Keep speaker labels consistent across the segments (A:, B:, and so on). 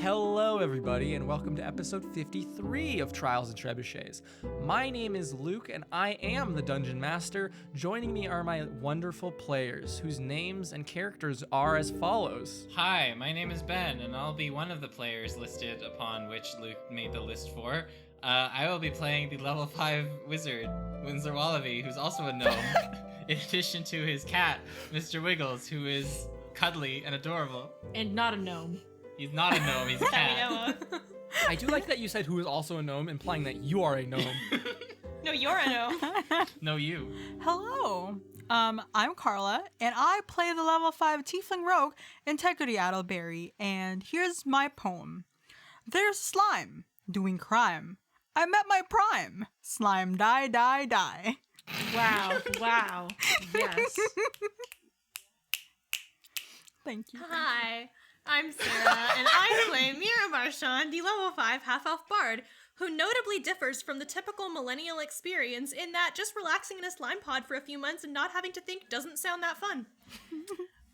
A: Hello, everybody, and welcome to episode 53 of Trials and Trebuchets. My name is Luke, and I am the Dungeon Master. Joining me are my wonderful players, whose names and characters are as follows.
B: Hi, my name is Ben, and I'll be one of the players listed upon which Luke made the list for. I will be playing the level 5 wizard, Windsor Wallaby, who's also a gnome, in addition to his cat, Mr. Wiggles, who is cuddly and adorable.
C: And not a gnome.
B: He's not a gnome, he's a cat.
A: I do like that you said who is also a gnome, implying that you are a gnome.
C: No, you're a gnome.
B: No, you.
D: Hello, I'm Carla, and I play the level 5 Tiefling Rogue, Integrity Addleberry, and here's my poem. There's slime, doing crime. I met my prime. Slime die, die, die.
C: Wow, yes.
D: Thank you.
E: Hi, I'm Sarah, and I play Mira Marchand, the level 5 half-elf bard, who notably differs from the typical millennial experience in that just relaxing in a slime pod for a few months and not having to think doesn't sound that fun.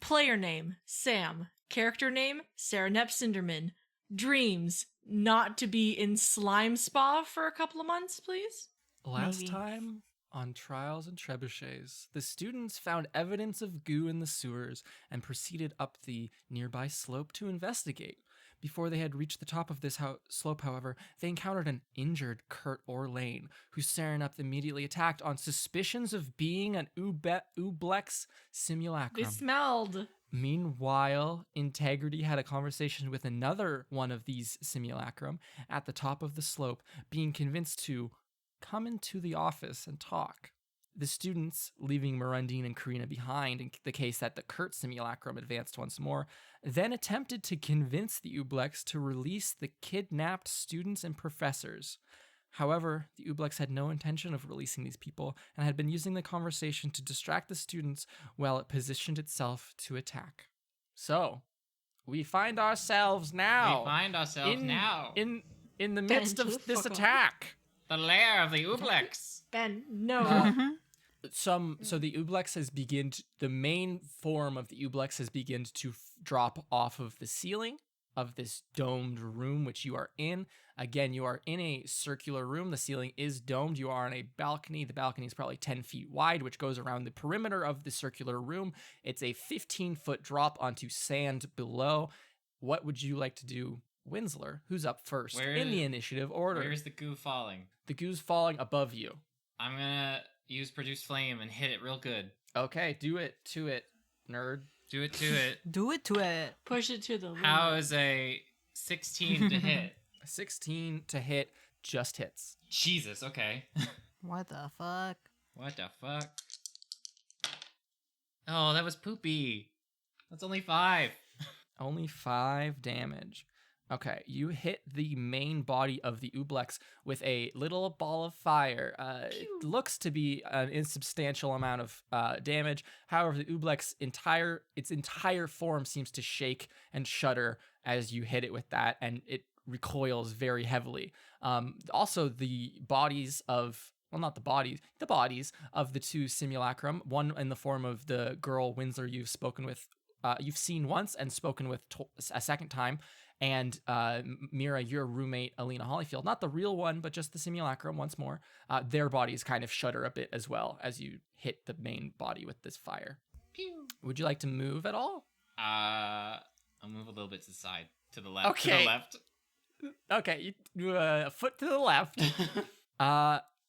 C: Player name, Sam. Character name, Sarah Nepp Cinderman. Dreams, not to be in slime spa for a couple of months, please.
A: Last
D: Maybe.
A: time on Trials and Trebuchets, the students found evidence of goo in the sewers and proceeded up the nearby slope to investigate. Before they had reached the top of this slope, however, they encountered an injured Kurt Orlane, who Serenup immediately attacked on suspicions of being an Oblex simulacrum.
C: They smelled.
A: Meanwhile, Integrity had a conversation with another one of these simulacrum at the top of the slope, being convinced to come into the office and talk. The students, leaving Mirundine and Karina behind in the case that the Kurt simulacrum advanced once more, then attempted to convince the Oblex to release the kidnapped students and professors. However, the Oblex had no intention of releasing these people and had been using the conversation to distract the students while it positioned itself to attack. So, we find ourselves now in the midst
C: Ben,
A: of this
C: fuck off.
A: attack.
B: The lair of the Oblex.
C: Ben, no.
A: So the Oblex has the main form of the Oblex has begun to drop off of the ceiling of this domed room, which you are in. Again, you are in a circular room. The ceiling is domed. You are on a balcony. The balcony is probably 10 feet wide, which goes around the perimeter of the circular room. It's a 15-foot drop onto sand below. What would you like to do, Winsler? Who's up first in the initiative order?
B: Where's the goo falling?
A: The goo's falling above you.
B: I'm gonna use Produce Flame and hit it real good.
A: Okay, do it to it, nerd.
B: Do it to it.
D: Do it to it.
C: Push it to the limit.
B: How is a 16 to hit?
A: 16 to hit just hits.
B: Jesus, okay.
D: What the fuck?
B: What the fuck? Oh, that was poopy. That's only 5.
A: Only 5 damage. Okay, you hit the main body of the Oblex with a little ball of fire. It looks to be an insubstantial amount of damage. However, the Oblex its entire form seems to shake and shudder as you hit it with that, and it recoils very heavily. Also, the bodies of the bodies of the two simulacrum, one in the form of the girl Winsler you've seen once and spoken with a second time, and Mira, your roommate, Alina Hollyfield, not the real one, but just the simulacrum once more, their bodies kind of shudder a bit as well as you hit the main body with this fire.
B: Pew.
A: Would you like to move at all?
B: I'll move a little bit to the side. To the left.
A: Okay.
B: To the left.
A: Okay, a foot to the left.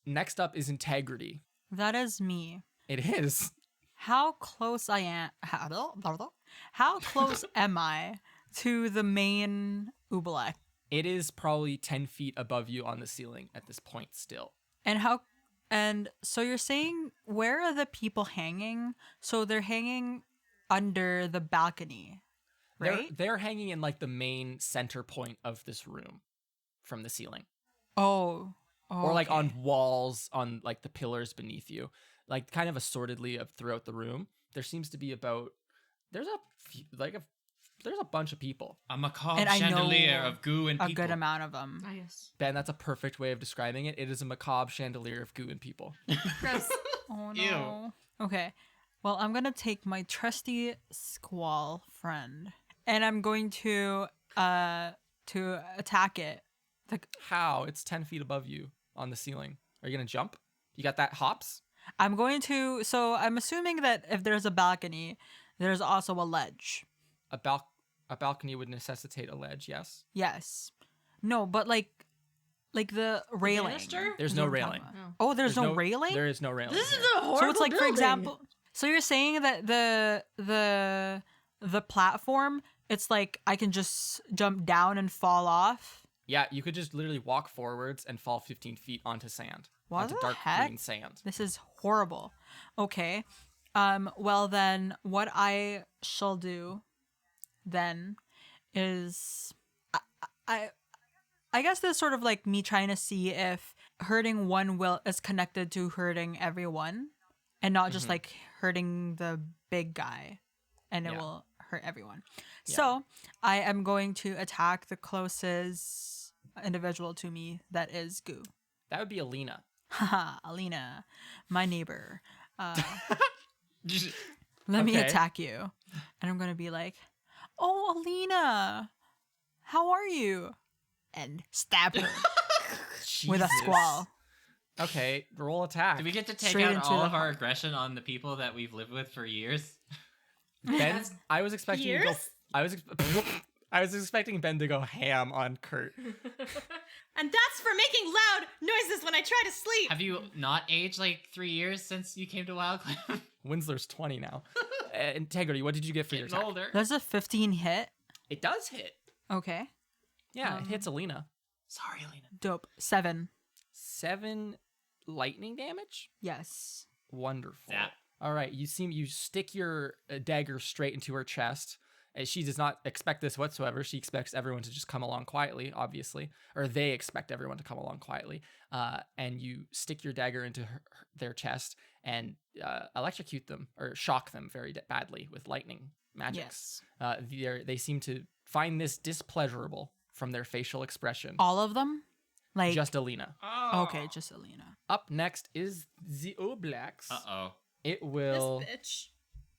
A: Next up is Integrity.
D: That is me.
A: It is.
D: How close I am? How close am I to the main Oblex?
A: It is probably 10 feet above you on the ceiling at this point still.
D: And so you're saying, where are the people hanging? So they're hanging under the balcony, right?
A: They're hanging in like the main center point of this room from the ceiling.
D: Oh,
A: Or like
D: okay.
A: on walls, on like the pillars beneath you, like kind of assortedly throughout the room. There seems to be there's a bunch of people.
B: A macabre
D: And I know
B: chandelier of goo and
D: a
B: people.
D: good amount of them.
C: Ah, yes.
A: Ben, that's a perfect way of describing it. It is a macabre chandelier of goo and people.
C: Gross.
D: Oh
B: Ew.
D: no. Okay. Well, I'm gonna take my trusty squall friend, and I'm going to to attack it. Like,
A: How? It's 10 feet above you on the ceiling. Are you gonna jump? You got that hops?
D: I'm going to. So I'm assuming that if there's a balcony, there's also a ledge.
A: A balcony would necessitate a ledge, yes.
D: Yes. No, but like the railing.
C: banister?
A: There's
D: is
A: no
D: what I'm talking
A: railing.
D: about. Oh, there's no railing?
A: There is no railing.
C: This is
A: here.
C: a horrible
D: So it's like, for
C: building.
D: example, so you're saying that the platform, it's like I can just jump down and fall off?
A: Yeah, you could just literally walk forwards and fall 15 feet onto sand.
D: What
A: onto
D: the
A: dark
D: heck?
A: green sand.
D: This is horrible. Okay. Well then, what I shall do then is I guess this is sort of like me trying to see if hurting one will is connected to hurting everyone, and not just like hurting the big guy, and it
A: Yeah.
D: will hurt everyone.
A: Yeah.
D: So I am going to attack the closest individual to me, that is Goo.
A: That would be Alina.
D: Haha, Alina, my neighbor. Let me
A: Okay.
D: attack you. And I'm going to be like, oh, Alina, how are you? And stab her with a
A: Jesus.
D: squall.
A: Okay, roll attack.
B: Do we get to take
D: Straight
B: out
D: into
B: all
D: the
B: of our
D: heart.
B: aggression on the people that we've lived with for years?
A: Ben, I was expecting you to go.
E: Years?
A: I was expecting Ben to go ham on Kurt.
E: And that's for making loud noises when I try to sleep.
B: Have you not aged like 3 years since you came to Wildcliff?
A: Winsler's 20 now. Integrity, what did you get for your
B: Getting
A: attack?
B: older.
D: Does a 15 hit?
A: It does hit.
D: Okay.
A: Yeah, it hits Alina.
B: Sorry, Alina.
D: Dope. 7.
A: 7 lightning damage?
D: Yes.
A: Wonderful.
B: Yeah.
A: All right, you stick your dagger straight into her chest. She does not expect this whatsoever. She expects everyone to just come along quietly, obviously, or they expect everyone to come along quietly. And you stick your dagger into their chest and electrocute them or shock them very badly with lightning magics.
D: Yes.
A: They seem to find this displeasurable from their facial expression.
D: All of them? Like,
A: Just Alina.
B: Oh.
D: okay, just Alina.
A: Up next is the Oblex.
B: Uh-oh.
A: It
E: This
A: will,
E: bitch.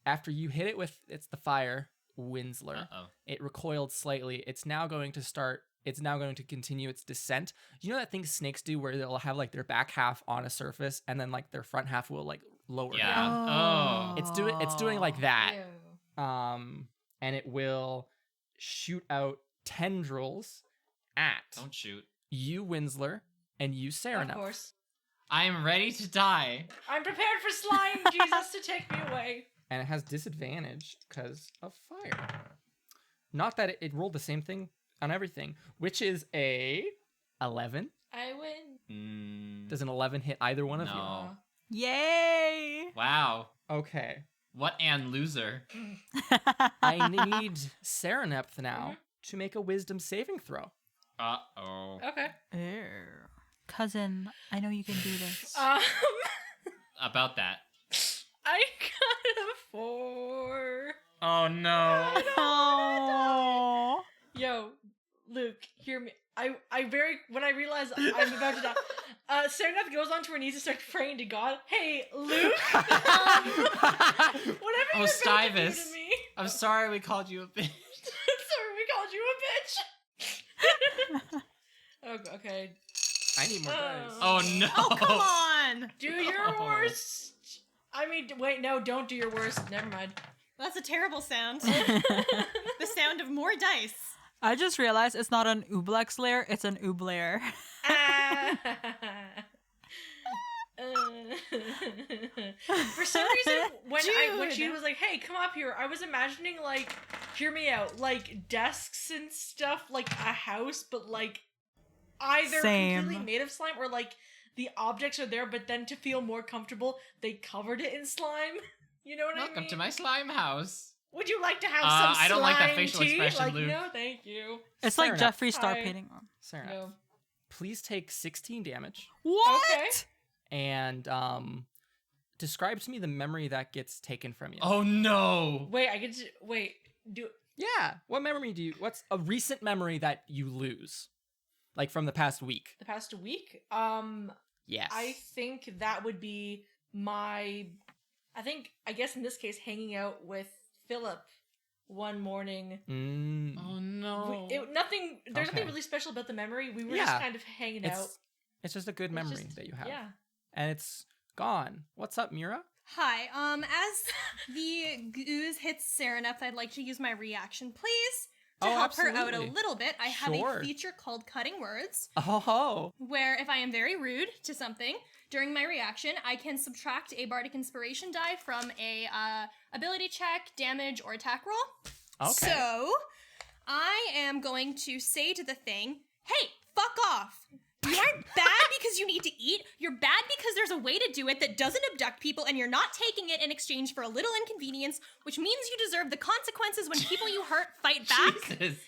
A: after you hit it with the fire, Winsler.
B: Uh-oh.
A: It recoiled slightly. It's now going to continue its descent. You know that thing snakes do where they'll have like their back half on a surface and then like their front half will like lower
B: Yeah.
A: down.
B: Oh.
A: It's doing like that.
C: Ew.
A: And it will shoot out tendrils at
B: Don't shoot.
A: you, Winsler, and you, Sarah.
C: Of course.
B: I am ready to die.
C: I'm prepared for slime, Jesus, to take me away.
A: And it has disadvantage because of fire. Not that it rolled the same thing on everything, which is a 11.
C: I win.
A: Does an 11 hit either one of you?
B: No.
D: Yay!
B: Wow.
A: Okay.
B: What an loser.
A: I need Serenepth now to make a wisdom saving throw.
B: Uh-oh.
C: Okay.
D: Ew. Cousin, I know you can do this.
B: About that.
C: I got a 4.
B: Oh no.
D: Oh.
C: Yo, Luke, hear me. When I realize I'm about to die, Sereneth goes onto her knees and starts praying to God. Hey, Luke, whatever you're about to do
B: Stuyvus.
C: to me.
B: I'm sorry we called you a bitch.
C: Sorry, we called you a bitch. Oh, okay,
A: I need more dice.
B: Oh no.
E: Oh, come on.
C: do your worst. I mean, wait, no, don't do your worst. Never mind.
E: That's a terrible sound. The sound of more dice.
D: I just realized it's not an Oblex lair, it's an Oblair.
C: For some reason, when she
E: Dude.
C: was like, "Hey, come up here," I was imagining like, hear me out, like desks and stuff, like a house, but like either
D: Same.
C: completely made of slime or like the objects are there, but then to feel more comfortable, they covered it in slime. You know what I
B: Welcome
C: mean?
B: to my slime house.
C: Would you like to have some slime
B: I don't like that facial
C: tea?
B: expression,
C: Like,
B: Luke.
C: no, thank you.
D: It's like
A: Serenepth.
D: Jeffree Star
C: Hi.
D: painting.
A: Serenepth,
C: No.
A: please take 16 damage
D: What?
C: Okay.
A: and describe to me the memory that gets taken from you.
B: Oh no.
C: Wait, I get to wait. Do
A: Yeah. What memory what's a recent memory that you lose? Like from the past week?
C: the past week?
A: Yes.
C: I think that would be I guess in this case, hanging out with Philip one morning.
B: Oh no.
C: There's nothing
A: Okay.
C: really special about the memory. We were
A: Yeah.
C: just kind of hanging out.
A: It's just a good
C: It's
A: memory
C: just-
A: that you have.
C: Yeah.
A: And it's gone. What's up, Mira?
E: Hi. As the ooze hits Sereneth, I'd like to use my reaction, please, to
A: Oh,
E: help her out a
A: absolutely.
E: little bit. I have
A: Sure.
E: a feature called Cutting Words,
A: Oh,
E: where if I am very rude to something during my reaction, I can subtract a bardic inspiration die from a ability check, damage, or attack roll.
A: okay.
E: So I am going to say to the thing, "Hey, fuck off! You aren't bad because you need to eat. You're bad because there's a way to do it that doesn't abduct people, and you're not taking it in exchange for a little inconvenience, which means you deserve the consequences when people you hurt fight back."
B: Jesus.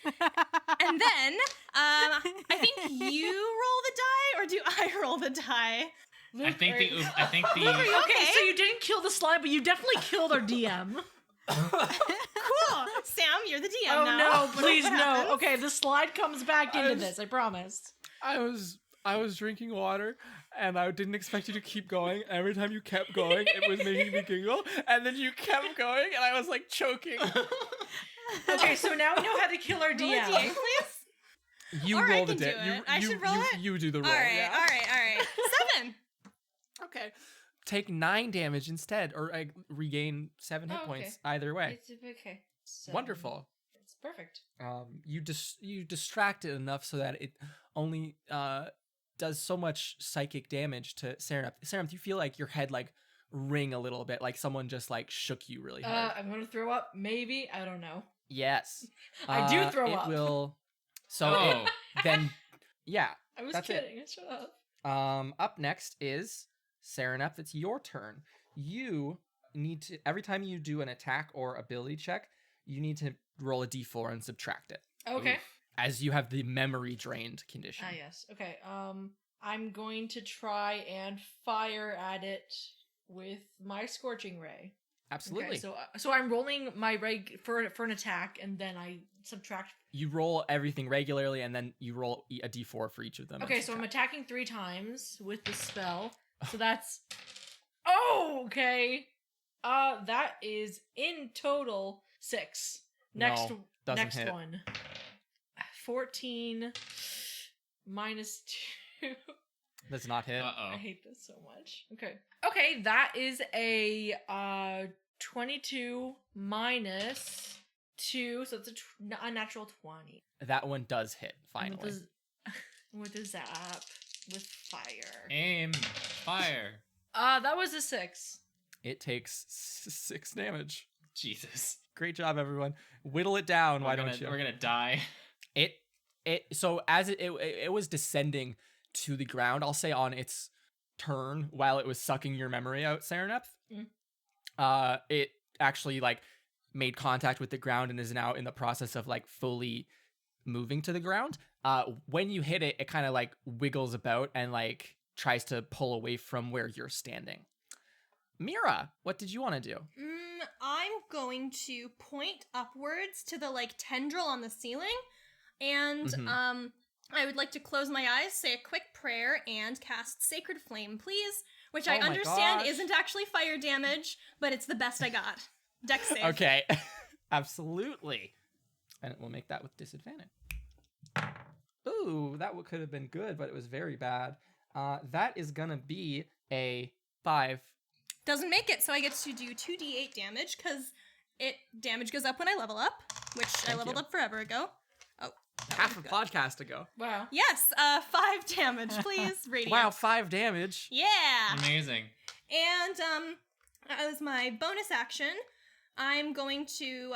E: And then, I think you roll the die, or do I roll the die?
B: I think the
C: Okay,
E: Okay.
C: so you didn't kill the slime, but you definitely killed our DM.
E: Cool. Sam, you're the DM
C: Oh
E: now.
C: no, please
E: What
C: no.
E: happens?
C: Okay, the slide comes back into
A: was-
C: this, I promise.
A: I was drinking water, and I didn't expect you to keep going. Every time you kept going, it was making me giggle, and then you kept going, and I was like choking.
C: Okay, so now we know how to kill our
E: Roll a
C: DM.
E: D8, please.
A: You
E: Or I
A: roll the
E: can do
A: di-
E: it.
A: you,
E: I
A: you,
E: should roll
A: you,
E: it?
A: You do the roll.
E: All right,
A: yeah.
E: all right. 7.
A: Okay. Take 9 damage instead, or regain 7 hit
C: Oh,
A: points.
C: okay.
A: Either way.
C: It's okay. So,
A: Wonderful.
C: It's perfect.
A: You distract it enough so that it only does so much psychic damage to Sereneth. Sereneth, you feel like your head like ring a little bit, like someone just like shook you really hard.
C: I'm gonna throw up, maybe. I don't know.
A: Yes.
C: I do throw
A: it
C: up.
A: Will. So
B: Oh.
A: then, yeah.
C: I was
A: That's it.
C: kidding. Shut up.
A: Up next is Sereneth. It's your turn. You need to every time you do an attack or ability check, you need to roll a d4 and subtract it,
C: Okay.
A: as you have the memory drained condition.
C: Ah, yes. Okay. I'm going to try and fire at it with my scorching ray.
A: Absolutely.
C: Okay, so I'm rolling my for an attack, and then I subtract.
A: You roll everything regularly, and then you roll a d4 for each of them. and
C: Okay, so I'm
A: subtract.
C: attacking 3 times with the spell. So that's. Oh, okay. That is in total 6. Next,
A: No, doesn't
C: next
A: hit.
C: one. 14 minus 2.
A: Does not hit.
B: Uh-oh.
C: I hate this so much. Okay. Okay, that is a 22 minus 2, so it's a natural 20.
A: That one does hit,
C: And
A: finally.
C: with a zap, with fire.
B: Aim. Fire.
C: That was a 6.
A: It takes 6 damage.
B: Jesus.
A: Great job, everyone. Whittle it down, why don't you?
B: We're gonna die.
A: So as it was descending to the ground, I'll say on its turn while it was sucking your memory out, Sereneth. It actually like made contact with the ground and is now in the process of like fully moving to the ground. When you hit it, it kind of like wiggles about and like tries to pull away from where you're standing. Mira, what did you want to do?
E: I'm going to point upwards to the like tendril on the ceiling, and
A: Mhm.
E: I would like to close my eyes, say a quick prayer, and cast Sacred Flame, please. Which
A: Oh
E: I
A: my
E: understand
A: gosh.
E: isn't actually fire damage, but it's the best I got. Dex save.
A: Okay, absolutely. And we'll make that with disadvantage. Ooh, that could have been good, but it was very bad. That is gonna be a 5.
E: Doesn't make it, so I get to do 2d8 damage because damage goes up when I level up, which I
A: Thank
E: leveled
A: you.
E: up forever ago. Oh, that
A: Half a
E: one's good.
A: podcast ago.
C: Wow.
E: Yes, 5 damage, please. Radiant.
A: Wow, 5 damage.
E: Yeah.
B: Amazing.
E: And as my bonus action, I'm going to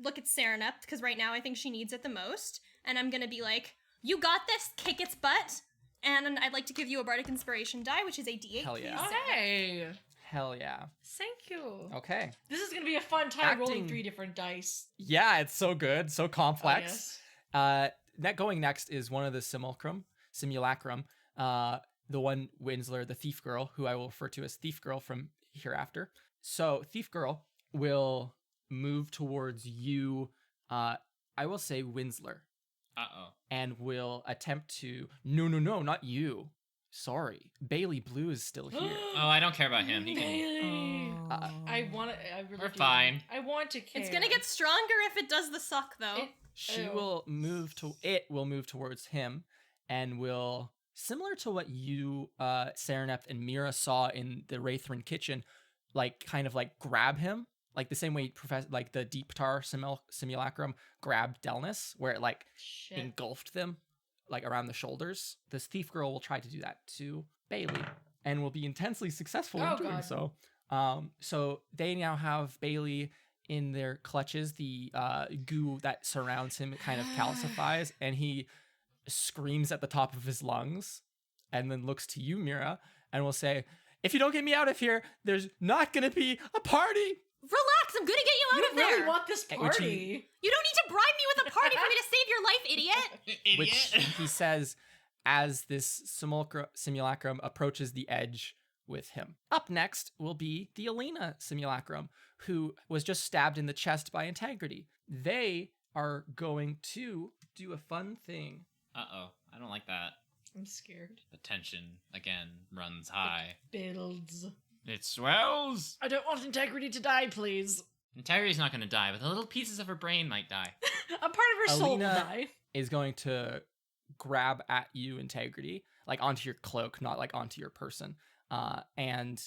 E: look at Sereneth because right now I think she needs it the most, and I'm gonna be like, "You got this. Kick its butt." And I'd like to give you a bardic inspiration die, which is a d8.
A: Hell yeah.
E: please.
C: Hey.
A: Hell yeah.
C: Thank you.
A: Okay.
C: This is gonna be a fun time rolling
A: Acting-
C: 3 different dice.
A: Yeah, it's so good, so
C: Oh,
A: complex.
C: yes.
A: Going next is one of the simulacrum. The one Winsler, the thief girl, who I will refer to as thief girl from hereafter. So thief girl will move towards you. I will say Winsler,
B: Uh-oh.
A: and will attempt to. No, not you, sorry. Bailey Blue is still here.
B: Oh, I don't care about him. He can.
C: Bailey.
A: Uh,
C: I want to. I really
B: We're
C: do.
B: fine.
C: I want to care.
E: It's gonna get stronger if it does the suck, though.
A: She
C: Ew.
A: will move to it will move towards him and will, similar to what you Sereneth and Mira saw in the Wraithrin kitchen, like kind of like grab him, like the same way like the Deep Tar simulacrum grabbed Delnus, where it like
C: Shit.
A: engulfed them like around the shoulders. This thief girl will try to do that to Bailey and will be intensely successful in
C: Oh,
A: doing
C: God.
A: so. So they now have Bailey in their clutches. The goo that surrounds him kind of calcifies, and he screams at the top of his lungs, and then looks to you, Mira, and will say, "If you don't get me out of here, there's not gonna be a party."
E: Relax, I'm gonna get you out
C: You
E: of there.
C: really want this
A: Which
C: party?
E: You don't need to bribe me with a party for me to save your life, idiot.
A: Which he says as this simulacrum approaches the edge with him. Up next will be the Alina simulacrum, who was just stabbed in the chest by Integrity. They are going to do a fun thing.
B: Uh-oh. I don't like that.
C: I'm scared.
B: The tension, again, runs high.
C: Builds.
B: It swells!
C: I don't want Integrity to die, please.
B: Integrity's not gonna die, but the little pieces of her brain might die.
C: A part of her soul will
A: Alina-
C: die.
A: Is going to grab at you, Integrity, like onto your cloak, not like onto your person, and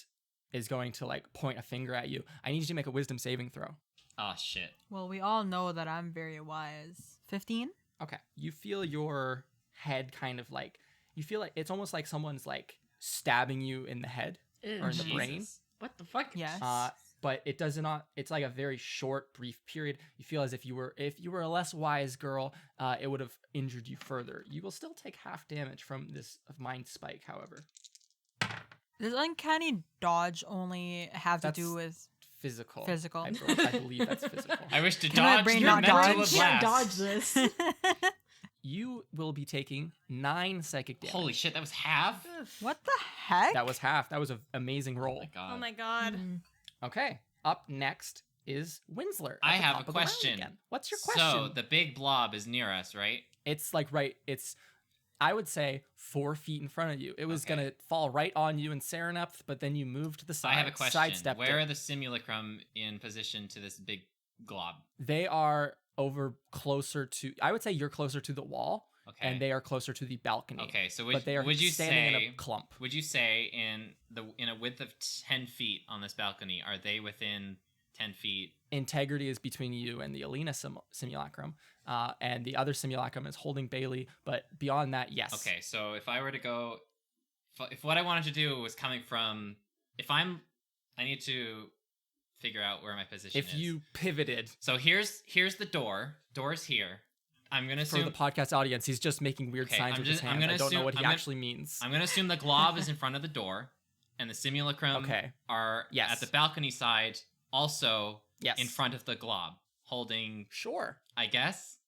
A: is going to like point a finger at you. I need you to make a wisdom saving throw.
B: Oh, shit.
D: Well, we all know that I'm very wise. 15?
A: Okay. You feel your head kind of like, you feel like it's almost like someone's like stabbing you in the head
C: Ew.
A: or in the
B: Jesus.
A: brain.
C: What the fuck?
D: Yes.
A: But it does not, it's like a very short, brief period. You feel as if you were a less wise girl, it would have injured you further. You will still take half damage from this mind spike, however.
D: Does uncanny dodge only have to do
A: That's
D: with
A: Physical.
D: Physical.
A: I believe that's physical.
B: I wish to
D: Can my
B: dodge
D: brain
B: through
D: not
B: mental
D: dodge?
C: Can't
B: blast.
C: dodge this.
A: You will be taking 9 psychic damage.
B: Holy shit, that was half?
D: What the heck?
A: That was half. That was an amazing
B: Oh
A: roll.
B: my god.
E: Oh my god.
D: Mm.
A: Okay. Up next is Winsler. at
B: I
A: the
B: have
A: top
B: a
A: of the round
B: question.
A: again. What's your question?
B: So, the big blob is near us, right?
A: It's like it's I would say 4 feet in front of you. It was
B: Okay.
A: gonna fall right on you in Sereneth, but then you moved to the side.
B: I have a question.
A: Sidestepped
B: Where
A: it.
B: are the simulacrum in position to this big glob?
A: They are over closer to, I would say you're closer to the wall,
B: Okay.
A: and they are closer to the balcony.
B: Okay, so
A: But they are
B: would you
A: standing
B: say
A: in a clump.
B: would you say in a width of 10 feet on this balcony, are they within 10 feet?
A: Integrity is between you and the Alina simulacrum, and the other simulacrum is holding Bailey, but beyond that, yes.
B: Okay, so if I were to go, if what I wanted to do was coming from, I need to figure out where my position
A: If
B: is.
A: you pivoted,
B: So here's the door. Door's here. I'm gonna
A: for
B: assume
A: the podcast audience, he's just making weird
B: Okay,
A: signs
B: I'm
A: with
B: just-
A: his
B: I'm
A: hands.
B: gonna
A: I don't
B: assume-
A: know what he
B: I'm gonna-
A: actually means.
B: I'm gonna assume the glob is in front of the door, and the simulacrum
A: Okay.
B: are
A: Yes.
B: at the balcony side, also
A: Yes.
B: in front of the glob, holding,
A: Sure.
B: I guess.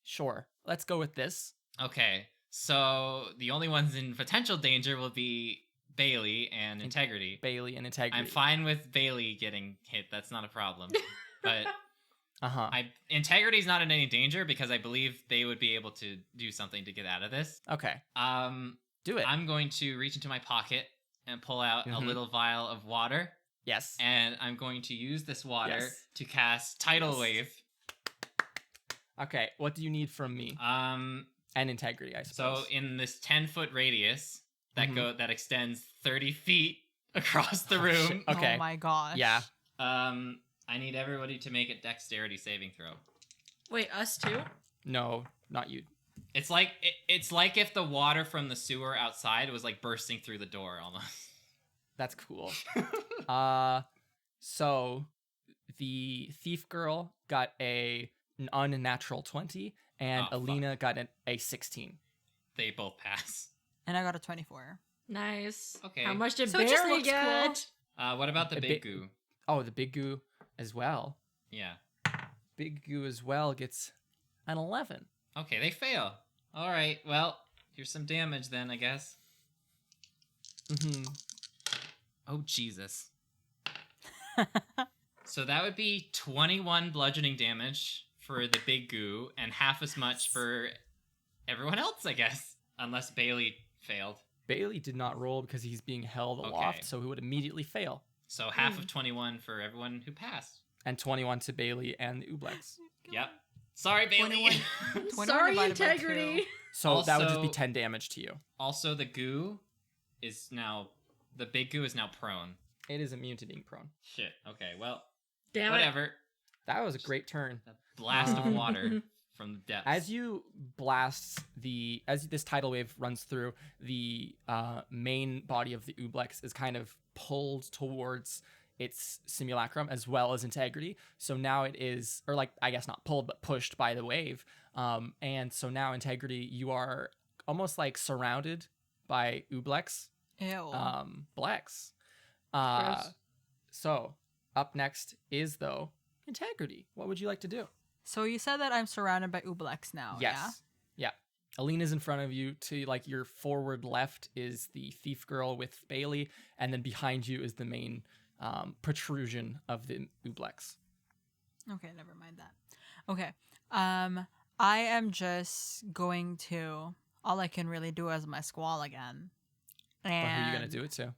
A: Sure. Let's go with this.
B: Okay, so the only ones in potential danger will be Bailey and Integrity.
A: Bailey and Integrity.
B: I'm fine with Bailey getting hit. That's not a problem. But
A: Uh-huh.
B: Integrity's not in any danger because I believe they would be able to do something to get out of this.
A: Okay. Do it.
B: I'm going to reach into my pocket and pull out a
A: Mhm.
B: little vial of water,
A: Yes.
B: and I'm going to use this water
A: Yes.
B: to cast Tidal
A: Yes.
B: Wave.
A: Okay. What do you need from me?
B: Um,
A: And Integrity, I suppose.
B: so in this 10-foot radius that
A: Mhm.
B: that extends 30 feet across the
A: Oh,
B: room,
A: shit. Okay.
D: Oh my gosh.
A: Yeah.
B: I need everybody to make a dexterity saving throw.
C: Wait, us too?
A: No, not you.
B: It's like if the water from the sewer outside was like bursting through the door almost.
A: That's cool. So the thief girl got an unnatural 20, and
B: Oh, fuck.
A: Alina got a 16.
B: They both pass.
D: And I got a 24.
C: Nice.
B: Okay.
C: How much did
E: So it just
C: Barry
E: looks
C: get?
B: What about the
A: A
B: big
A: bit-
B: goo?
A: Oh, the big goo as well.
B: Yeah.
A: Big goo as well gets an 11.
B: Okay, they fail. All right. Well, here's some damage then, I guess.
A: Mm-hmm.
B: Oh Jesus. So that would be 21 bludgeoning damage for the big goo and half as much for everyone else, I guess. Unless Bailey failed.
A: Bailey did not roll because he's being held aloft,
B: Okay.
A: so he would immediately fail.
B: So half of 21 for everyone who passed.
A: And 21 to Bailey and the Ublex.
B: Yep. Sorry, Bailey.
D: 21
C: Sorry,
D: divided by
C: integrity.
D: 2.
A: So that would just be
B: Also-
A: 10 damage to you.
B: Also, the goo is now... The big goo is now prone.
A: It is immune to being prone.
B: Shit. Okay, well,
C: Damn
B: whatever.
A: That was a great turn.
B: A blast of
A: Um,
B: water from the depths.
A: As you blast as this tidal wave runs through, the main body of the Ublex is kind of pulled towards its simulacrum as well as integrity. So now it is, or like, I guess not pulled, but pushed by the wave. And so now integrity, you are almost like surrounded by Ublex.
D: Ew.
A: Blex.
C: Gross.
A: So up next is though integrity. What would you like to do?
D: So you said that I'm surrounded by Ublex now,
A: Yes. Yeah. Alina's in front of you. To like your forward left is the thief girl with Bailey, and then behind you is the main protrusion of the Ublex.
D: yeah? Okay, never mind that. Okay. I am just going to... All I can really do is my squall again.
A: But who are you gonna
D: And,
A: do it to?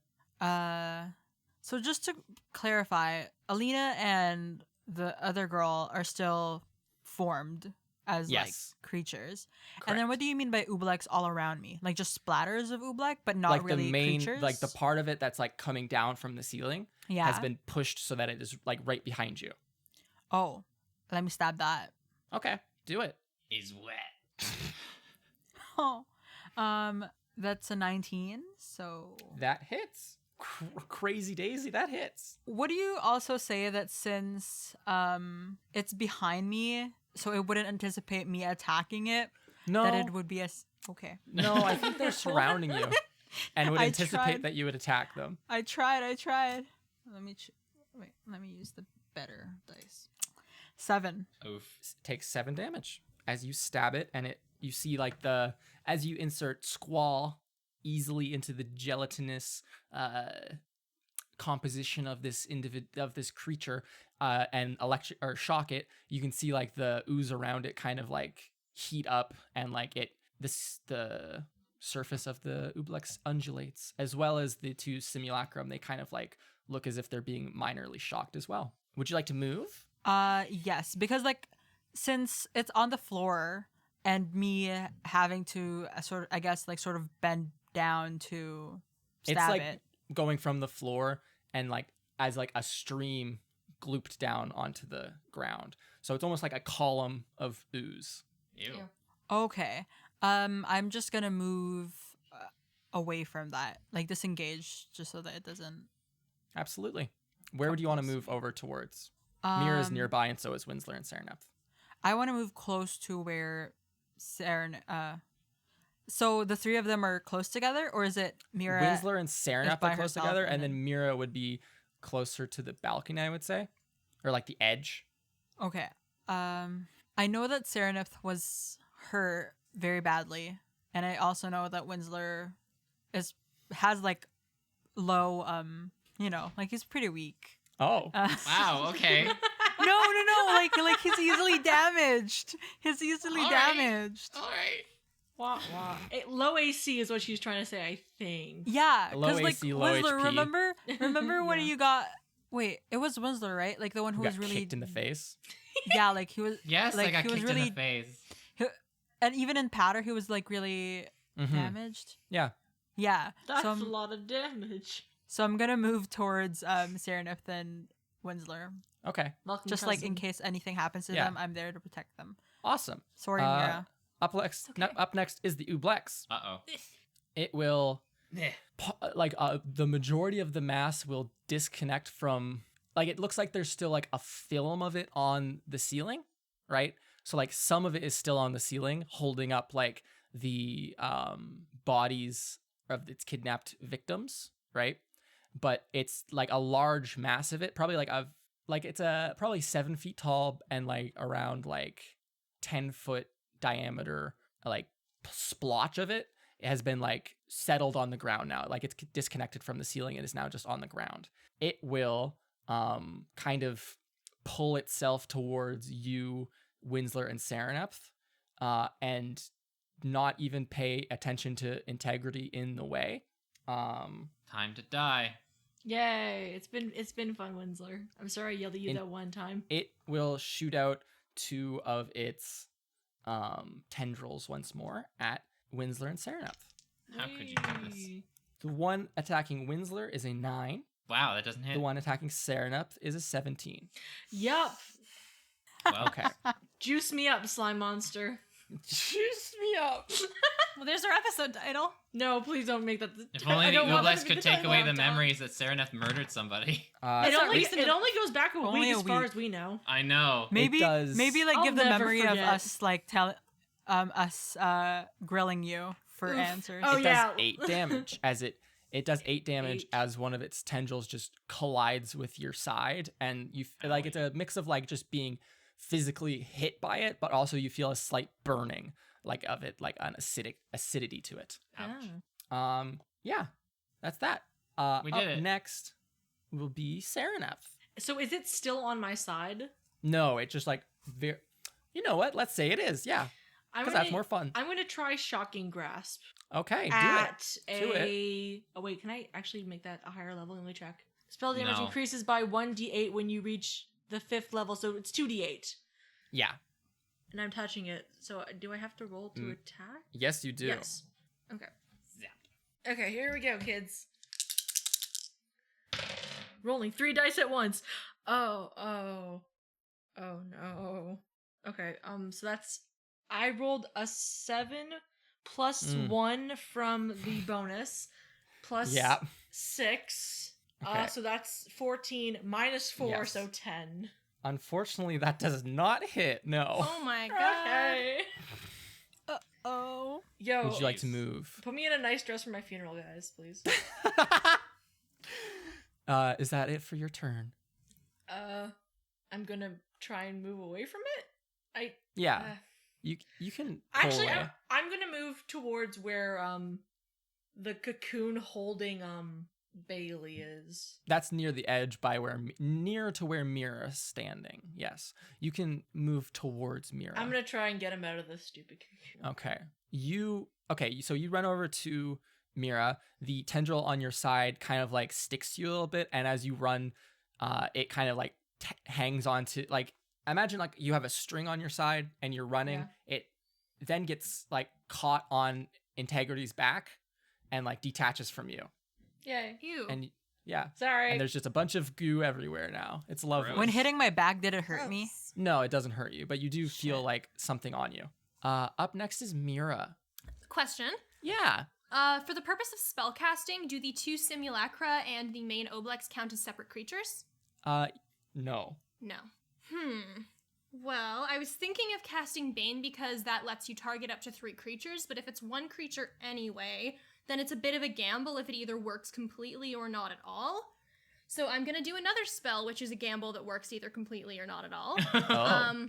D: So just to clarify, Alina and the other girl are still formed as like
A: Yes.
D: creatures. And then what do you mean by Ublex all around me? Like just splatters of Ublex, but not
A: like
D: really
A: the main,
D: creatures?
A: like the part of it that's like coming down from the ceiling
D: yeah.
A: has been pushed so that it is like right behind you.
D: Oh, let me stab that.
A: Okay, do it.
B: Is wet.
D: Oh, that's a 19. So
A: That hits. Crazy Daisy, that hits.
D: would you also say that since it's behind me, so it wouldn't anticipate me attacking it,
A: No,
D: that it would be okay.
A: no, I think they're surrounding you and would
D: I
A: anticipate
D: tried.
A: that you would attack them.
D: I tried. Let me wait. Let me use the better dice. 7.
B: Oof.
A: Takes 7 damage as you stab it, and you see like as you insert squall easily into the gelatinous composition of this creature and electric or shock it, you can see like the ooze around it kind of like heat up, and like the surface of the Ublex undulates, as well as the two simulacrum. They kind of like look as if they're being minorly shocked as well. Would you like to move?
D: Yes, because like since it's on the floor and me having to sort of bend down to stab
A: It's like
D: it.
A: going from the floor and like as like a stream glooped down onto the ground. So it's almost like a column of ooze.
B: Ew.
C: Yeah.
D: Okay. I'm just gonna move away from that, like disengage, just so that it doesn't.
A: Absolutely. Where would you want to move over towards?
D: Um,
A: Mira's nearby, and so is Winsler and Sereneth.
D: I want to move close to where so the three of them are close together, or is it Mira?
A: Winsler and Sereneth
D: by
A: are close
D: herself,
A: together,
D: and
A: and then Mira would be closer to the balcony, I would say, or like the edge.
D: Okay. I know that Sereneth was hurt very badly, and I also know that Winsler has like low like he's pretty weak.
A: Oh,
B: Wow, okay.
D: No, like he's easily damaged. He's easily
B: All right.
D: damaged.
B: All right.
C: Wah, wah. Low AC is what she's trying to say, I think.
D: Yeah,
A: Low
D: because like
A: AC, low
D: Winsler,
A: HP.
D: remember when
C: Yeah.
D: you got? Wait, it was Winsler, right? Like the one who
A: who
D: was
A: got
D: really
A: kicked in the face.
D: Yeah, like he was.
B: Yes,
D: like
B: I got
D: he was
B: kicked
D: really,
B: in the face.
D: and even in Patter, he was like really
A: Mhm.
D: damaged.
A: Yeah.
D: Yeah,
C: That's
D: so
C: a
D: I'm,
C: lot of damage.
D: so I'm gonna move towards Sereneth and Winsler,
A: Okay.
C: Welcome,
D: just like in
C: cousin.
D: case anything happens to
A: Yeah.
D: them, I'm there to protect them.
A: Awesome.
D: Sorry,
A: Uh,
D: Mira.
A: Up next is the Ublex.
B: Uh-oh.
A: It will
B: Meh.
A: the majority of the mass will disconnect from, like, it looks like there's still like a film of it on the ceiling, right? So like some of it is still on the ceiling holding up like the bodies of its kidnapped victims, right? But it's like a large mass of it, probably it's probably 7 feet tall and like around like 10-foot diameter, like splotch of it. It has been like settled on the ground now. Like it's disconnected from the ceiling and is now just on the ground. It will kind of pull itself towards you, Winsler and Sereneth, and not even pay attention to integrity in the way.
B: Time to die.
C: Yay! It's been fun, Winsler. I'm sorry I yelled at you that one time.
A: It will shoot out 2 of its tendrils once more at Winsler and Sereneth.
B: How could you do this?
C: Whee!
A: The one attacking Winsler is a 9.
B: Wow, that doesn't hit.
A: The one attacking Sereneth is a 17.
C: Yup.
B: Well,
A: Okay.
C: Juice me up, slime monster.
A: Juice me up.
E: Well, there's our episode title.
C: No, please don't make that.
B: if only
C: I
B: the
C: don't want that
B: Oblex
C: to be
B: could
C: the
B: take
C: title.
B: away the memories that Sereneth murdered somebody.
A: Uh,
C: It only goes back a
D: Only
C: week
D: a
C: as far
D: week.
C: as we know.
B: I know.
D: Maybe
A: does.
D: like
C: I'll
D: give the
C: never
D: memory of
C: forget.
D: us like us grilling you for
C: Oof.
D: answers.
C: Oh,
A: it
C: yeah.
A: does 8 damage as it does 8 damage
C: 8.
A: as one of its tendrils just collides with your side, and you like it's a mix of like just being physically hit by it, but also you feel a slight burning like of it, like an acidity to it.
B: Ouch.
A: Yeah, that's that.
B: We
A: up
B: did it.
A: next will be Sereneth.
C: So is it still on my side?
A: No, it just like you know what? Let's say it is. Yeah,
C: I'm
A: because that's more fun.
C: I'm gonna try shocking grasp
A: Okay, do
C: at
A: it. Do
C: a. Oh wait, can I actually make that a higher level? Let me check. Spell damage
B: No.
C: increases by 1d8 when you reach the 5th level, so it's 2d8.
A: Yeah.
C: And I'm touching it. So do I have to roll to attack?
A: Yes, you do.
C: Yes. Okay.
B: Zap.
C: Okay, here we go, kids. Rolling 3 dice at once. Oh no. Okay, so that's I rolled a 7 plus 1 from the bonus plus
A: Yeah.
C: 6.
A: Okay.
C: So that's 14 minus 4,
A: Yes.
C: so 10.
A: Unfortunately, that does not hit. No.
E: Oh my god.
C: Okay.
D: Oh.
C: Yo,
A: Would you like to move?
C: put me in a nice dress for my funeral, guys, please.
A: Is that it for your turn?
C: I'm gonna try and move away from it.
A: Yeah.
C: Uh,
A: You can pull
C: Actually,
A: away.
C: I'm gonna move towards where the cocoon holding Bailey is.
A: That's near the edge by near to where Mira's standing. Yes. You can move towards Mira.
C: I'm gonna try and get him out of this stupid cocoon.
A: Okay. So you run over to Mira. The tendril on your side kind of like sticks to you a little bit, and as you run, it kind of like hangs on to like imagine like you have a string on your side and you're running.
C: Yeah.
A: It then gets like caught on Integrity's back and like detaches from you.
C: Yay.
E: Ew.
A: And yeah.
C: Sorry.
A: And there's just a bunch of goo everywhere now. It's lovely.
B: Gross.
D: When hitting my back, did it hurt me?
A: No, it doesn't hurt you, but you do feel
D: Shit.
A: like something on you. Up next is Mira.
E: Question.
A: Yeah.
E: For the purpose of spellcasting, do the 2 simulacra and the main Oblex count as separate creatures?
A: No.
E: No. Well, I was thinking of casting Bane because that lets you target up to 3 creatures, but if it's 1 creature anyway, then it's a bit of a gamble if it either works completely or not at all. So I'm gonna do another spell, which is a gamble that works either completely or not at all.
A: Oh.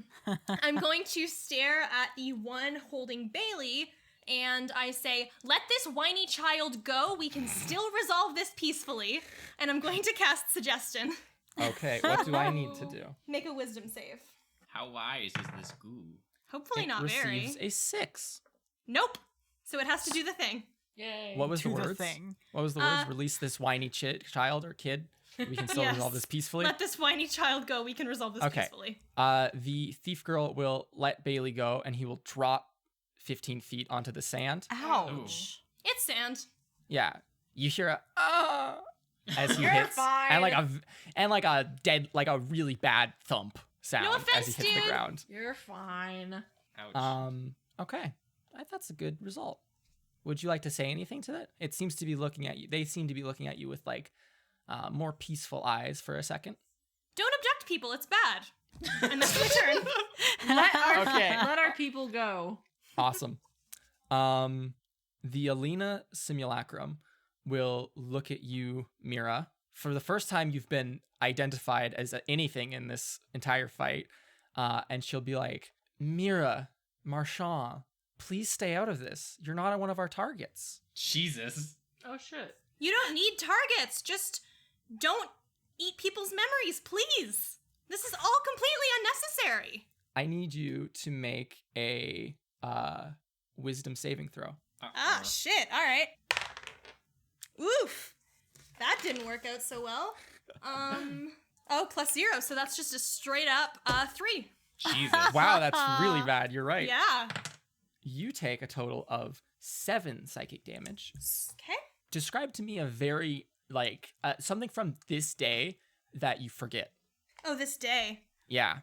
E: I'm going to stare at the one holding Bailey, and I say, "Let this whiny child go. We can still resolve this peacefully." And I'm going to cast Suggestion.
A: Okay, what do I need to do?
E: Make a Wisdom save.
B: How wise is this goo?
E: Hopefully
A: It
E: not very.
A: receives a 6.
E: Nope. So it has to do the thing.
C: Yay.
A: What was the
D: To the
A: words?
D: thing.
A: What was the words? Release this whiny child or kid. We can still
E: Yes.
A: resolve this peacefully.
E: Let this whiny child go. We can resolve this
A: Okay.
E: peacefully.
A: The thief girl will let Bailey go, and he will drop 15 feet onto the sand.
D: Ouch.
E: It's sand.
A: Yeah, you hear a as he
C: You're
A: hits,
C: fine.
A: and like a dead, like a really bad thump sound
E: No
A: as
E: offense,
A: he hits the
E: dude.
A: ground.
C: You're fine.
B: Ouch.
A: Okay, that's a good result. Would you like to say anything to that? It seems to be looking at you. They seem to be looking at you with like more peaceful eyes for a second.
E: Don't abduct people. It's bad. And that's my turn.
C: Let our people go.
A: Awesome. The Alina simulacrum will look at you, Mira. For the first time, you've been identified as anything in this entire fight, and she'll be like, "Mira, Marchand, please stay out of this. You're not one of our targets."
B: Jesus.
C: Oh shit.
E: You don't need targets. Just don't eat people's memories, please. This is all completely unnecessary.
A: I need you to make a wisdom saving throw.
E: Ah, shit. All right. Oof. That didn't work out so well. Oh, +0. So that's just a straight up 3.
B: Jesus.
A: Wow, that's really bad. You're right.
E: Yeah.
A: You take a total of 7 psychic damage.
E: Okay.
A: Describe to me a very, like, something from this day that you forget.
E: Oh, this day.
A: Yeah.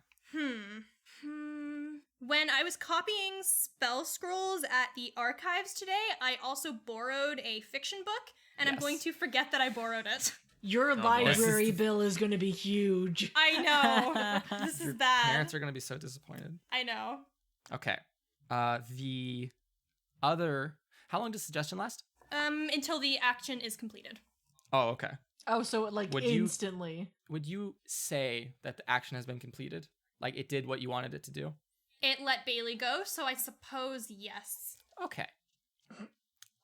E: When I was copying spell scrolls at the archives today, I also borrowed a fiction book, and I'm
A: Yes.
E: going to forget that I borrowed it.
C: Your
B: boy.
C: library bill is going to be huge.
E: I know. This is
A: Your
E: bad.
A: parents are going to be so disappointed.
E: I know.
A: Okay. The other... How long does suggestion last?
E: Until the action is completed.
A: Oh, okay.
C: Oh, so it, like,
A: Would you-
C: instantly.
A: Would you say that the action has been completed? Like, it did what you wanted it to do?
E: It let Bailey go, so I suppose yes.
A: Okay.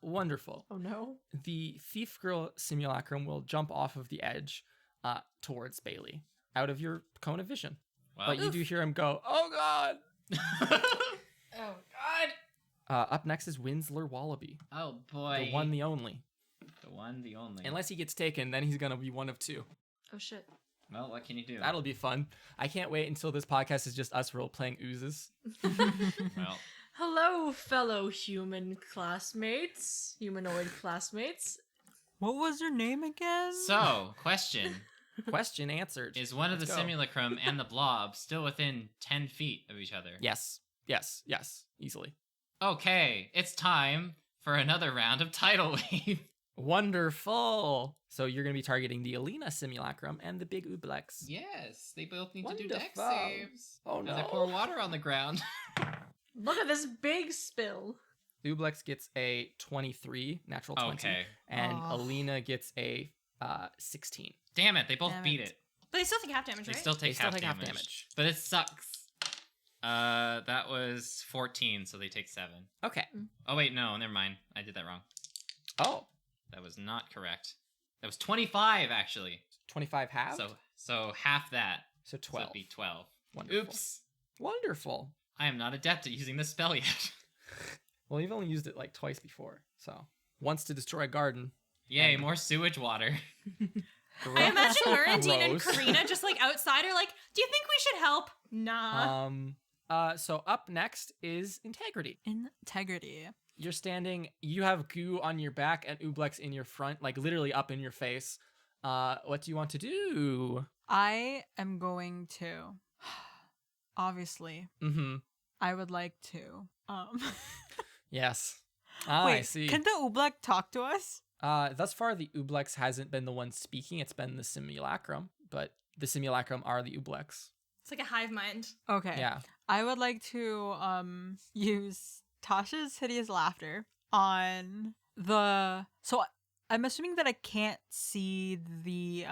A: Wonderful.
C: Oh, no.
A: The Thief Girl simulacrum will jump off of the edge towards Bailey, out of your cone of vision.
B: Wow.
A: But you do hear him go, "Oh, God!"
C: Oh, God.
A: Up next is Winsler Wallaby.
B: Oh boy.
A: The one, the only.
B: The one, the only.
A: Unless he gets taken, then he's going to be one of 2.
C: Oh, shit.
B: Well, what can you do?
A: That'll be fun. I can't wait until this podcast is just us role-playing oozes.
B: Well,
C: Hello, fellow humanoid classmates.
D: What was your name again?
B: so, question.
A: Question answered.
B: Is one of
A: Let's
B: the
A: go.
B: simulacrum and the blob still within 10 feet of each other?
A: Yes. Easily.
B: Okay, it's time for another round of Tidal Wave.
A: Wonderful. So you're going to be targeting the Alina simulacrum and the big Oblex.
B: Yes, they both need to do dex
A: Wonderful.
B: saves.
A: Oh,
B: As I
A: no.
B: pour water on the ground.
C: Look at this big spill.
A: Ublex gets a 23, natural 20.
B: Okay.
A: And
D: Oh.
A: Alina gets a 16.
B: Damn it, they both
D: Damn
B: beat
D: it.
B: it.
E: But they still take half damage,
B: They
E: right?
B: still take,
A: They still
B: half,
A: take half
B: damage,
A: damage.
B: But it sucks. That was 14, so they take 7.
A: Okay.
B: Oh wait, no, never mind. I did that wrong.
A: Oh,
B: That was not correct. That was 25 actually.
A: 25 halved?
B: So half that.
A: So
B: So
A: 12.
B: it'd be 12.
A: Wonderful.
B: Oops.
A: Wonderful.
B: I am not adept at using this spell yet.
A: Well, you've only used it like twice before. So once to destroy a garden.
B: Yay,
A: And-
B: more sewage water.
E: I imagine Murrentine and
A: Gross.
E: Karina just like outside are like, do you think we should help? Nah.
A: So up next is Integrity.
D: Integrity.
A: You're standing, you have goo on your back and Ublex in your front, like literally up in your face. What do you want to do?
D: I am going to. Obviously,
A: Mm-hmm.
D: I would like to.
A: Yes. I
D: Wait,
A: see.
D: can the Oblek talk to us?
A: Thus far, the Ublex hasn't been the one speaking. It's been the simulacrum, but the simulacrum are the Ublex.
E: It's like a hive mind.
D: Okay.
A: Yeah.
D: I would like to use Tasha's hideous laughter on the. So I'm assuming that I can't see the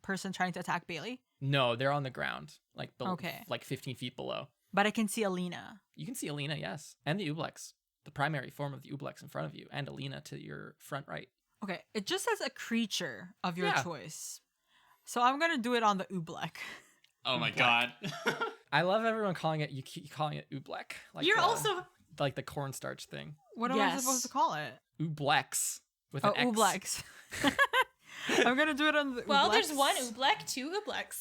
D: person trying to attack Bailey,
A: No, they're on the ground, like
D: Okay.
A: like 15 feet below.
D: but I can see Alina.
A: You can see Alina, yes, and the Ublex, the primary form of the Ublex in front of you, and Alina to your front right.
D: Okay, it just says a creature of your
A: Yeah.
D: choice. So I'm gonna do it on the Oblek.
B: Oh my
A: Black.
B: god.
A: I love everyone calling it. You keep calling it Ublek. Like
E: You're
A: the-
E: also
A: like the cornstarch thing.
D: What am I
C: Yes.
D: supposed to call it?
A: Ublex with
D: Oh,
A: an X.
D: Oblex. I'm gonna do it on the
E: well. There's
D: Oblex.
E: one Oblek, 2 Oblex.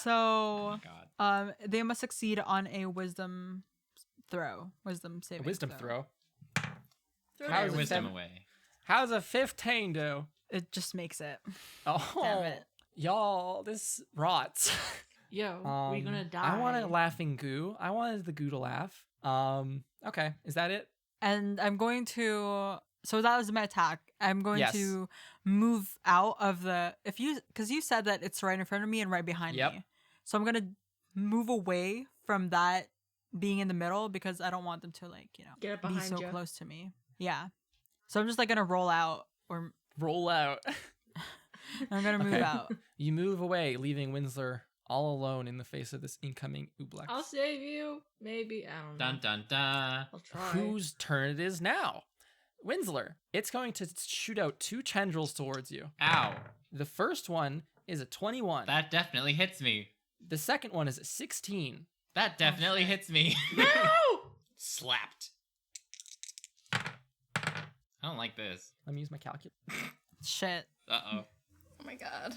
D: So
B: Oh god.
D: they must succeed on a wisdom
A: A
D: saving
A: wisdom throw.
E: Throw
A: How
B: Throw
A: is
B: your
A: it
B: wisdom
A: seven?
B: away.
A: How's a 15 do?
D: It just makes it.
A: Oh,
D: Damn it.
A: y'all, this rots.
C: Yo, we're gonna die.
A: I want a laughing goo. I wanted the goo to laugh. Okay, is that it?
D: And I'm going to. So that was my attack. I'm going
A: Yes.
D: to move out of the. Because you said that it's right in front of me and right behind
A: Yep.
D: me. So I'm gonna move away from that being in the middle because I don't want them to
C: Get up
D: be
C: behind
D: so
C: you.
D: close to me. Yeah. So I'm just gonna roll out or
A: Roll out.
D: I'm gonna move
A: Okay.
D: out.
A: You move away, leaving Winsler all alone in the face of this incoming Ublex.
C: I'll save you. Maybe. I don't know.
B: Dun dun dun.
C: I'll try.
A: Whose turn it is now? Winsler. It's going to shoot out 2 tendrils towards you.
B: Ow.
A: The first one is a 21.
B: That definitely hits me.
A: The second one is a 16.
B: That definitely
D: shit.
B: hits me.
C: No!
B: Slapped. I don't like this.
A: Let me use my calculator.
D: Shit.
B: Uh-oh.
E: Oh my god.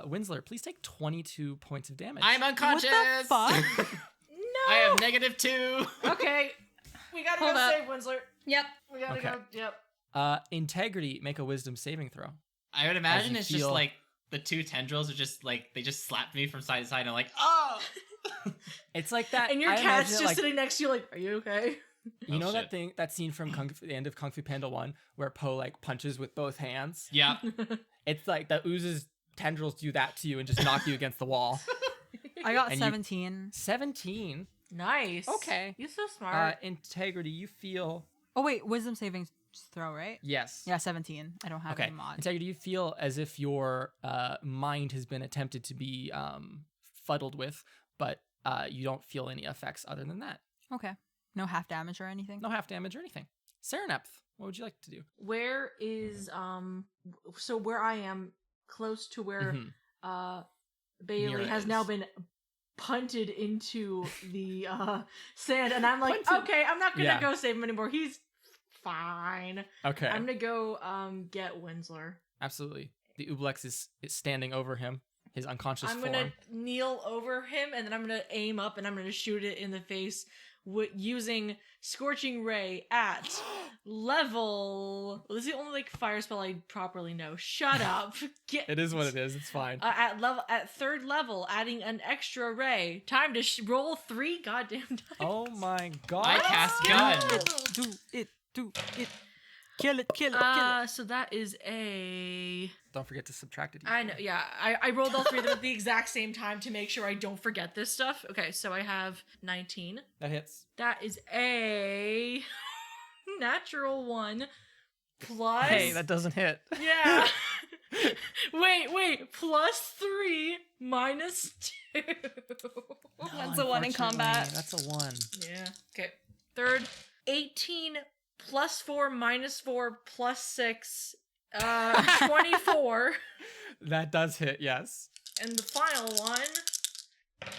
A: Winsler, please take 22 points of damage.
B: I'm unconscious!
D: What the fuck?
B: I have -2.
C: Okay. We gotta
E: Hold
C: go
E: up.
C: save Winsler.
E: Yep.
C: We gotta
A: Okay.
C: go. Yep.
A: Integrity, make a wisdom saving throw.
B: I would imagine
A: you
B: it's just
A: feel-
B: like the two tendrils are just like, they just slapped me from side to side and I'm like, oh!
A: It's like that.
C: And your
A: I
C: cat's
A: imagine
C: just
A: it like,
C: sitting next to you, like, are you okay?
A: you
B: Oh,
A: know
B: shit.
A: that scene from the end of Kung Fu Panda 1 where Po like punches with both hands?
B: Yeah.
A: It's like the ooze's tendrils do that to you and just knock you against the wall.
D: I got
A: And you-
D: 17.
A: 17.
C: Nice.
A: Okay.
C: You're so smart.
A: Integrity, you feel
D: Oh wait, wisdom saving throw, right?
A: yes.
D: Yeah, 17. I don't have
A: Okay.
D: any mod.
A: Integrity, you feel as if your mind has been attempted to be fuddled with, but you don't feel any effects other than that.
D: Okay. No half damage or anything?
A: No half damage or anything. Serenepth, what would you like to do?
C: Where is so where I am, close to where
A: Mhm.
C: Bailey
A: Mira
C: has
A: is.
C: now been punted into the sand, and I'm like,
A: Punted.
C: okay, I'm not gonna
A: Yeah.
C: go save him anymore. He's fine.
A: Okay.
C: I'm gonna go get Winsler.
A: Absolutely. The Oblex is standing over him, his unconscious
C: I'm
A: form.
C: gonna kneel over him, and then I'm gonna aim up, and I'm gonna shoot it in the face using Scorching Ray at level. Well, this is the only like fire spell I properly know. Shut up.
A: It is what it is. It's fine.
C: At third level, adding an extra ray. Time to roll 3 goddamn dice.
A: Oh my god.
B: I cast gun.
D: Do it. Kill it, kill it, kill it.
C: So that is a.
A: Don't forget to subtract it.
C: I know, yeah. I rolled all 3 of them at the exact same time to make sure I don't forget this stuff. Okay, so I have 19.
A: That hits.
C: That is a natural 1 plus.
A: Hey, that doesn't hit.
C: Yeah. wait. Plus 3 minus 2.
E: That's a 1 in combat.
A: That's a 1.
C: Yeah. Okay. Third, 18 plus 4 minus 4 plus 6, 24.
A: That does hit, yes.
C: And the final one,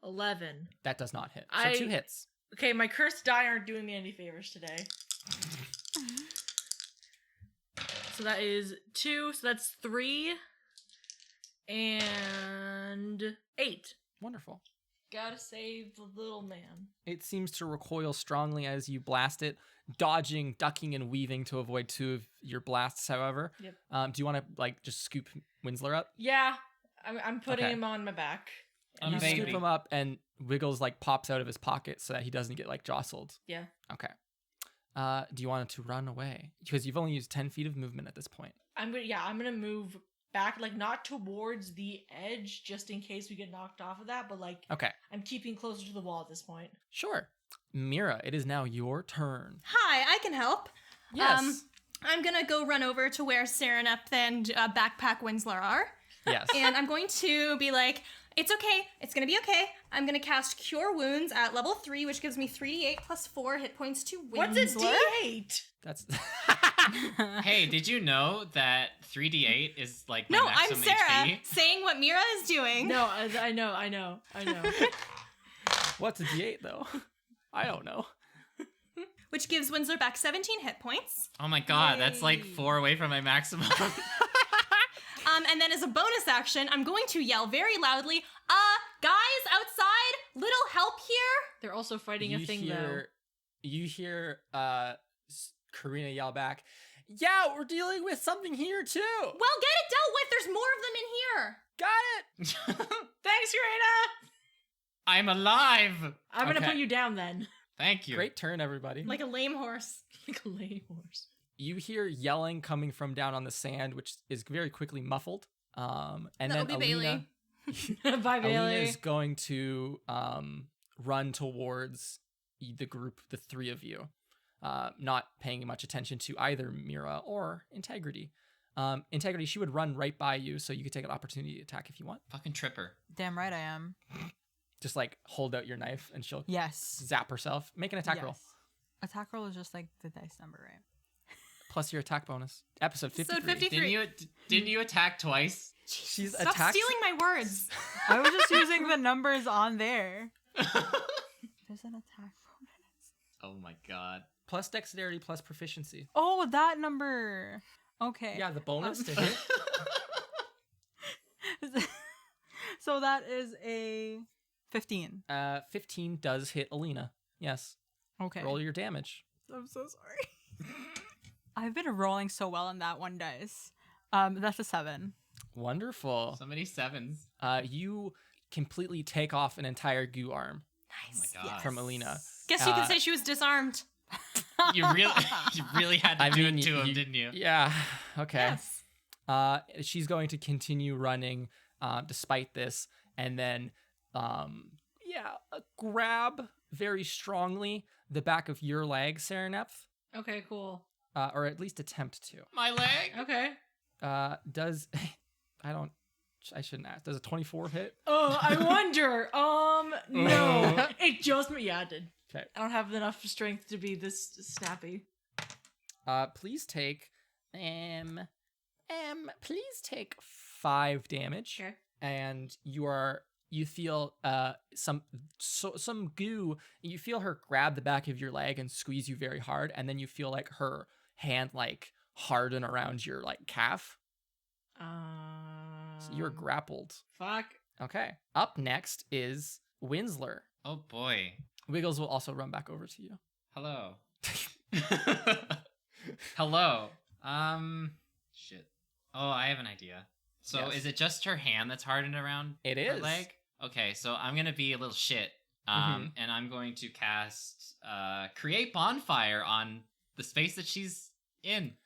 C: 11.
A: That does not hit. So 2 hits.
C: Okay, my cursed die aren't doing me any favors today. So that is 2, so that's 3 and 8.
A: Wonderful.
C: Gotta save the little man.
A: It seems to recoil strongly as you blast it, dodging, ducking, and weaving to avoid 2 of your blasts, however.
C: Yep.
A: Do you want to, like, just scoop Winsler up?
C: Yeah, I'm putting
A: Okay.
C: him on my back.
B: On
A: You
B: baby.
A: scoop him up, and Wiggles, like, pops out of his pocket so that he doesn't get, like, jostled.
C: Yeah.
A: Okay. Do you want it to run away? Because you've only used 10 feet of movement at this point.
C: I'm gonna move back, like not towards the edge, just in case we get knocked off of that, but like
A: Okay.
C: I'm keeping closer to the wall at this point.
A: Sure. Mira, it is now your turn.
E: Hi, I can help.
A: Yes.
E: I'm gonna go run over to where Serenep and Backpack Winsler are.
A: Yes.
E: And I'm going to be like, it's okay. It's gonna be okay. I'm gonna cast Cure Wounds at level 3, which gives me 3d8 plus 4 hit points to Winsler.
C: What's a D8?
A: That's
B: Hey, did you know that 3d8 is like my
E: No, I'm
B: maximum
E: Sarah
B: HP?
E: saying what Mira is doing.
C: No, I know.
A: What's a D8 though? I don't know.
E: Which gives Winsler back 17 hit points.
B: Oh my god, that's like
C: Yay.
B: 4 away from my maximum.
E: And then as a bonus action, I'm going to yell very loudly, guys outside, little help here?
C: They're also fighting a thing
A: You hear Karina yell back, "Yeah, we're dealing with something here too."
E: Well, get it dealt with. There's more of them in here.
A: Got it.
C: though. Thanks, Karina!
B: I'm alive!
C: I'm gonna
A: Okay.
C: put you down then.
B: Thank you.
A: Great turn, everybody.
E: Like a lame horse.
C: Like a lame horse.
A: You hear yelling coming from down on the sand, which is very quickly muffled. And
E: That'll
A: then
E: be
A: Alina,
E: Bailey.
C: Bye,
A: Alina
C: Bailey.
A: is going to run towards the group, the 3 of you, not paying much attention to either Mira or Integrity. Integrity, she would run right by you, so you could take an opportunity attack if you want.
B: Fucking tripper.
D: Damn right I am.
A: Just like hold out your knife and she'll
D: Yes.
A: zap herself. Make an attack roll.
D: Yes. Attack roll is just like the dice number, right?
A: Plus your attack bonus. Episode 53.
E: Episode 53.
B: Didn't you attack twice?
A: She's
E: Stop
A: attacked.
E: stealing my words.
D: I was just using the numbers on there. There's an attack bonus.
B: Oh my god.
A: plus dexterity plus proficiency.
D: Oh, that number. Okay.
A: Yeah, the bonus to hit.
D: So that is a 15.
A: 15 does hit Alina. Yes.
D: Okay.
A: Roll your damage.
D: I'm so sorry. I've been rolling so well on that one dice. That's a 7.
A: Wonderful.
B: So many sevens.
A: You completely take off an entire goo arm
E: Nice.
B: Oh my god.
A: from Alina.
E: Guess you could say she was disarmed.
B: You really had to do it to him, didn't you?
A: Yeah. Okay.
E: Yes.
A: She's going to continue running despite this, and then grab very strongly the back of your leg, Sereneph,
C: Okay, cool.
A: or at least attempt to.
B: My leg.
C: Okay.
A: Does I shouldn't ask. Does a 24 hit?
C: Oh, I wonder. No. It just yeah, it did.
A: Okay.
C: I don't have enough strength to be this snappy.
A: Please take please take 5 damage.
C: Okay.
A: And you feel some goo. You feel her grab the back of your leg and squeeze you very hard, and then you feel like her hand like harden around your like calf. So you're grappled.
C: Fuck.
A: Okay. Up next is Winsler.
B: Oh boy.
A: Wiggles will also run back over to you.
B: Hello. Hello. Shit. Oh, I have an idea. So
A: Yes.
B: is it just her hand that's hardened around
A: It
B: her
A: is.
B: leg? Okay, so I'm gonna be a little shit.
A: Mhm.
B: And I'm going to cast create bonfire on the space that she's in.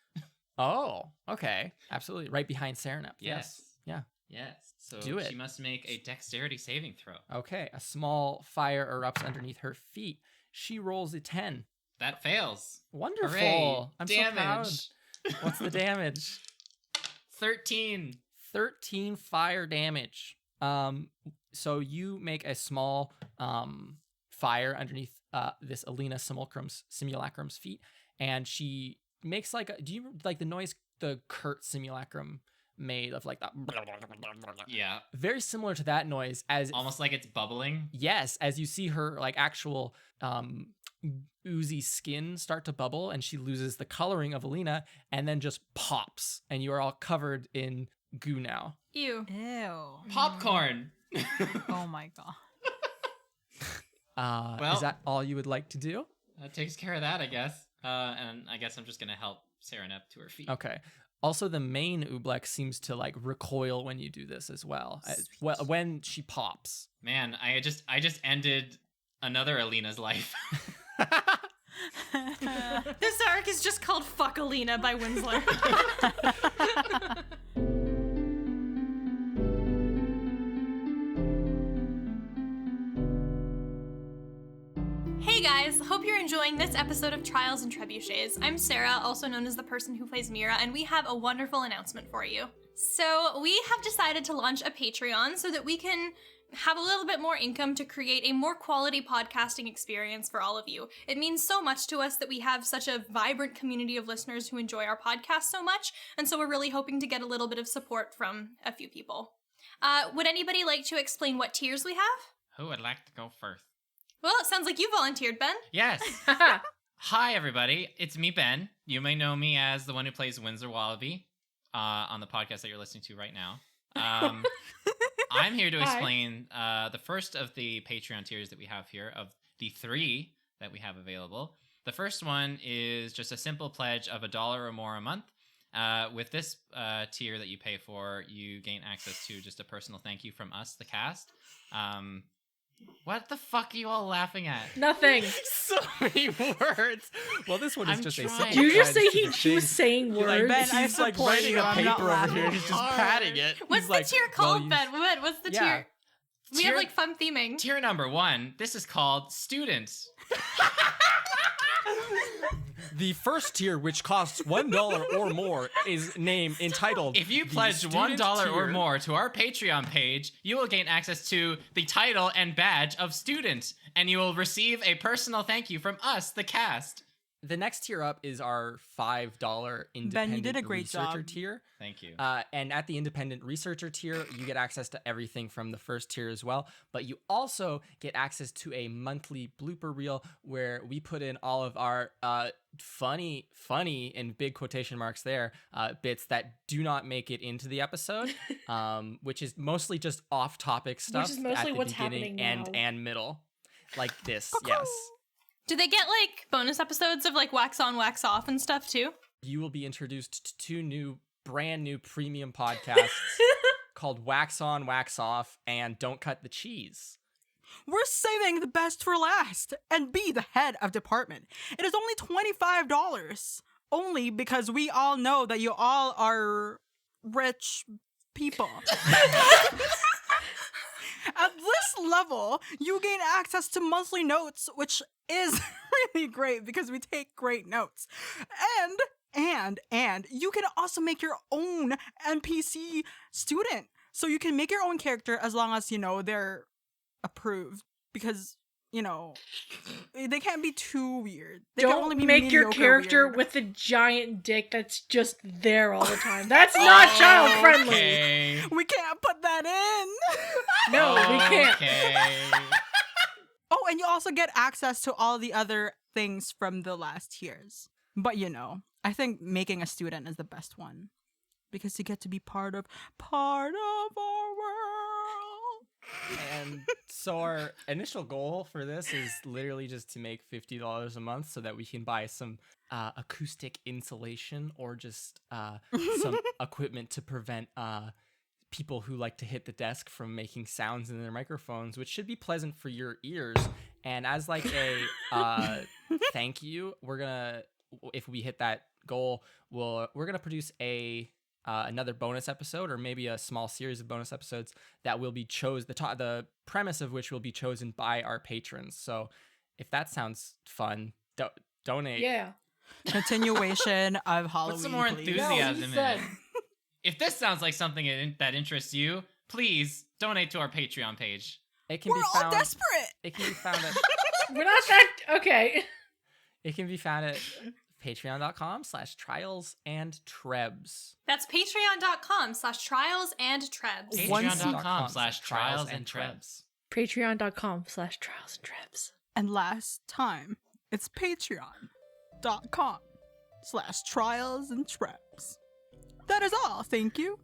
A: Oh, okay. Absolutely. Right behind Serenep. Yes. Yeah.
B: Yes. So
A: Do it.
B: she must make a dexterity saving throw.
A: Okay. A small fire erupts underneath her feet. She rolls a 10.
B: That fails.
A: Wonderful.
B: Hooray.
A: I'm
B: Damage.
A: so proud. What's the damage?
B: 13.
A: 13 fire damage. So you make a small fire underneath this Alina Simulacrum's feet, and she makes like do you like the noise the Kurt Simulacrum made of like that?
B: Yeah.
A: Very similar to that noise as
B: Almost like it's bubbling.
A: yes, as you see her like actual oozy skin start to bubble, and she loses the coloring of Alina, and then just pops, and you are all covered in goo now.
E: Ew.
D: Ew.
B: Popcorn.
D: Oh my god.
B: Well-
A: Is that all you would like to do?
B: That takes care of that, I guess. And I guess I'm just gonna help Serenep to her feet.
A: Okay. Also, the main Oblex seems to like recoil when you do this as well. Well, when she pops.
B: Man, I just ended another Alina's life.
E: This arc is just called Fuck Alina by Winsler. Hey guys, hope you're enjoying this episode of Trials and Trebuchets. I'm Sarah, also known as the person who plays Mira, and we have a wonderful announcement for you. So, we have decided to launch a Patreon so that we can have a little bit more income to create a more quality podcasting experience for all of you. It means so much to us that we have such a vibrant community of listeners who enjoy our podcast so much, and so we're really hoping to get a little bit of support from a few people. Would anybody like to explain what tiers we have?
B: Who would like to go first?
E: Well, it sounds like you volunteered, Ben.
B: Yes. Hi, everybody. It's me, Ben. You may know me as the one who plays Windsor Wallaby on the podcast that you're listening to right now. I'm here to explain the first of the Patreon tiers that we have here, of the 3 that we have available. The first one is just a simple pledge of $1 or more a month. With this tier that you pay for, you gain access to just a personal thank you from us, the cast. What the fuck are you all laughing at?
C: Nothing.
A: So many words. Well, this one is
B: I'm
A: just
B: trying.
A: a simple
C: Did you just say
A: pledge to
C: he was saying
A: Like,
C: words?
D: Ben, I
A: he's like
D: support
A: writing
D: you.
A: a
D: I'm not
A: paper over here.
D: laughing.
A: He's just patting it.
E: What's
A: He's
E: the
A: like,
E: tier
A: well,
E: called,
A: you-
E: Ben? What? What's the
A: Yeah.
E: tier? We have
B: Tier-
E: like fun theming.
B: Tier number 1. This is called Students.
A: The first tier, which costs $1 or more, is entitled.
B: If you
A: the
B: pledge
A: Student
B: $1 or
A: Tier.
B: more to our Patreon page, you will gain access to the title and badge of student, and you will receive a personal thank you from us, the cast.
A: the next tier up is our $5 independent
D: did a great
A: researcher
D: job.
A: tier.
B: Thank you.
A: And at the independent researcher tier, you get access to everything from the first tier as well. But you also get access to a monthly blooper reel where we put in all of our funny in big quotation marks there, bits that do not make it into the episode, which is mostly just off-topic stuff
C: Which is mostly
A: at the
C: what's
A: beginning
C: happening now.
A: and middle. Like this, yes.
E: Do they get like bonus episodes of like wax on, wax off and stuff too?
A: You will be introduced to two brand new premium podcasts called Wax On, Wax Off, and Don't Cut the Cheese.
D: We're saving the best for last and be the head of department. It is only $25. Only because we all know that you all are rich people. At this level, you gain access to monthly notes, which is really great because we take great notes. And you can also make your own NPC student. So you can make your own character as long as, they're approved. Because, they can't be too weird. They can only
C: Don't
D: be
C: make your
D: mediocre
C: character
D: weird.
C: with a giant dick that's just there all the time. That's not child friendly.
B: Okay.
D: We can't put that in.
C: No, we can't.
B: Okay.
D: Oh, and you also get access to all the other things from the last tiers. But I think making a student is the best one. Because you get to be part of our world.
A: And so our initial goal for this is literally just to make $50 a month so that we can buy some acoustic insulation or just some equipment to prevent people who like to hit the desk from making sounds in their microphones, which should be pleasant for your ears. And as like a thank you, if we hit that goal, we're gonna produce another bonus episode, or maybe a small series of bonus episodes that will be the premise of which will be chosen by our patrons. So if that sounds fun, donate.
C: Yeah.
D: Continuation of Halloween.
B: Put some more
D: please.
B: enthusiasm in
C: said.
B: it. If this sounds like something that interests you, please donate to our Patreon page.
A: It can
D: We're
A: be
D: all
A: found.
D: desperate.
A: It can be found at.
C: We're not that okay.
A: It can be found at patreon.com/trialsandtrebs.
E: That's patreon.com/trialsandtrebs.
B: Patreon.com/trialsandtrebs.
C: Patreon.com/trialsandtrebs.
D: And last time, it's patreon.com/trialsandtrebs. That is all. Thank you.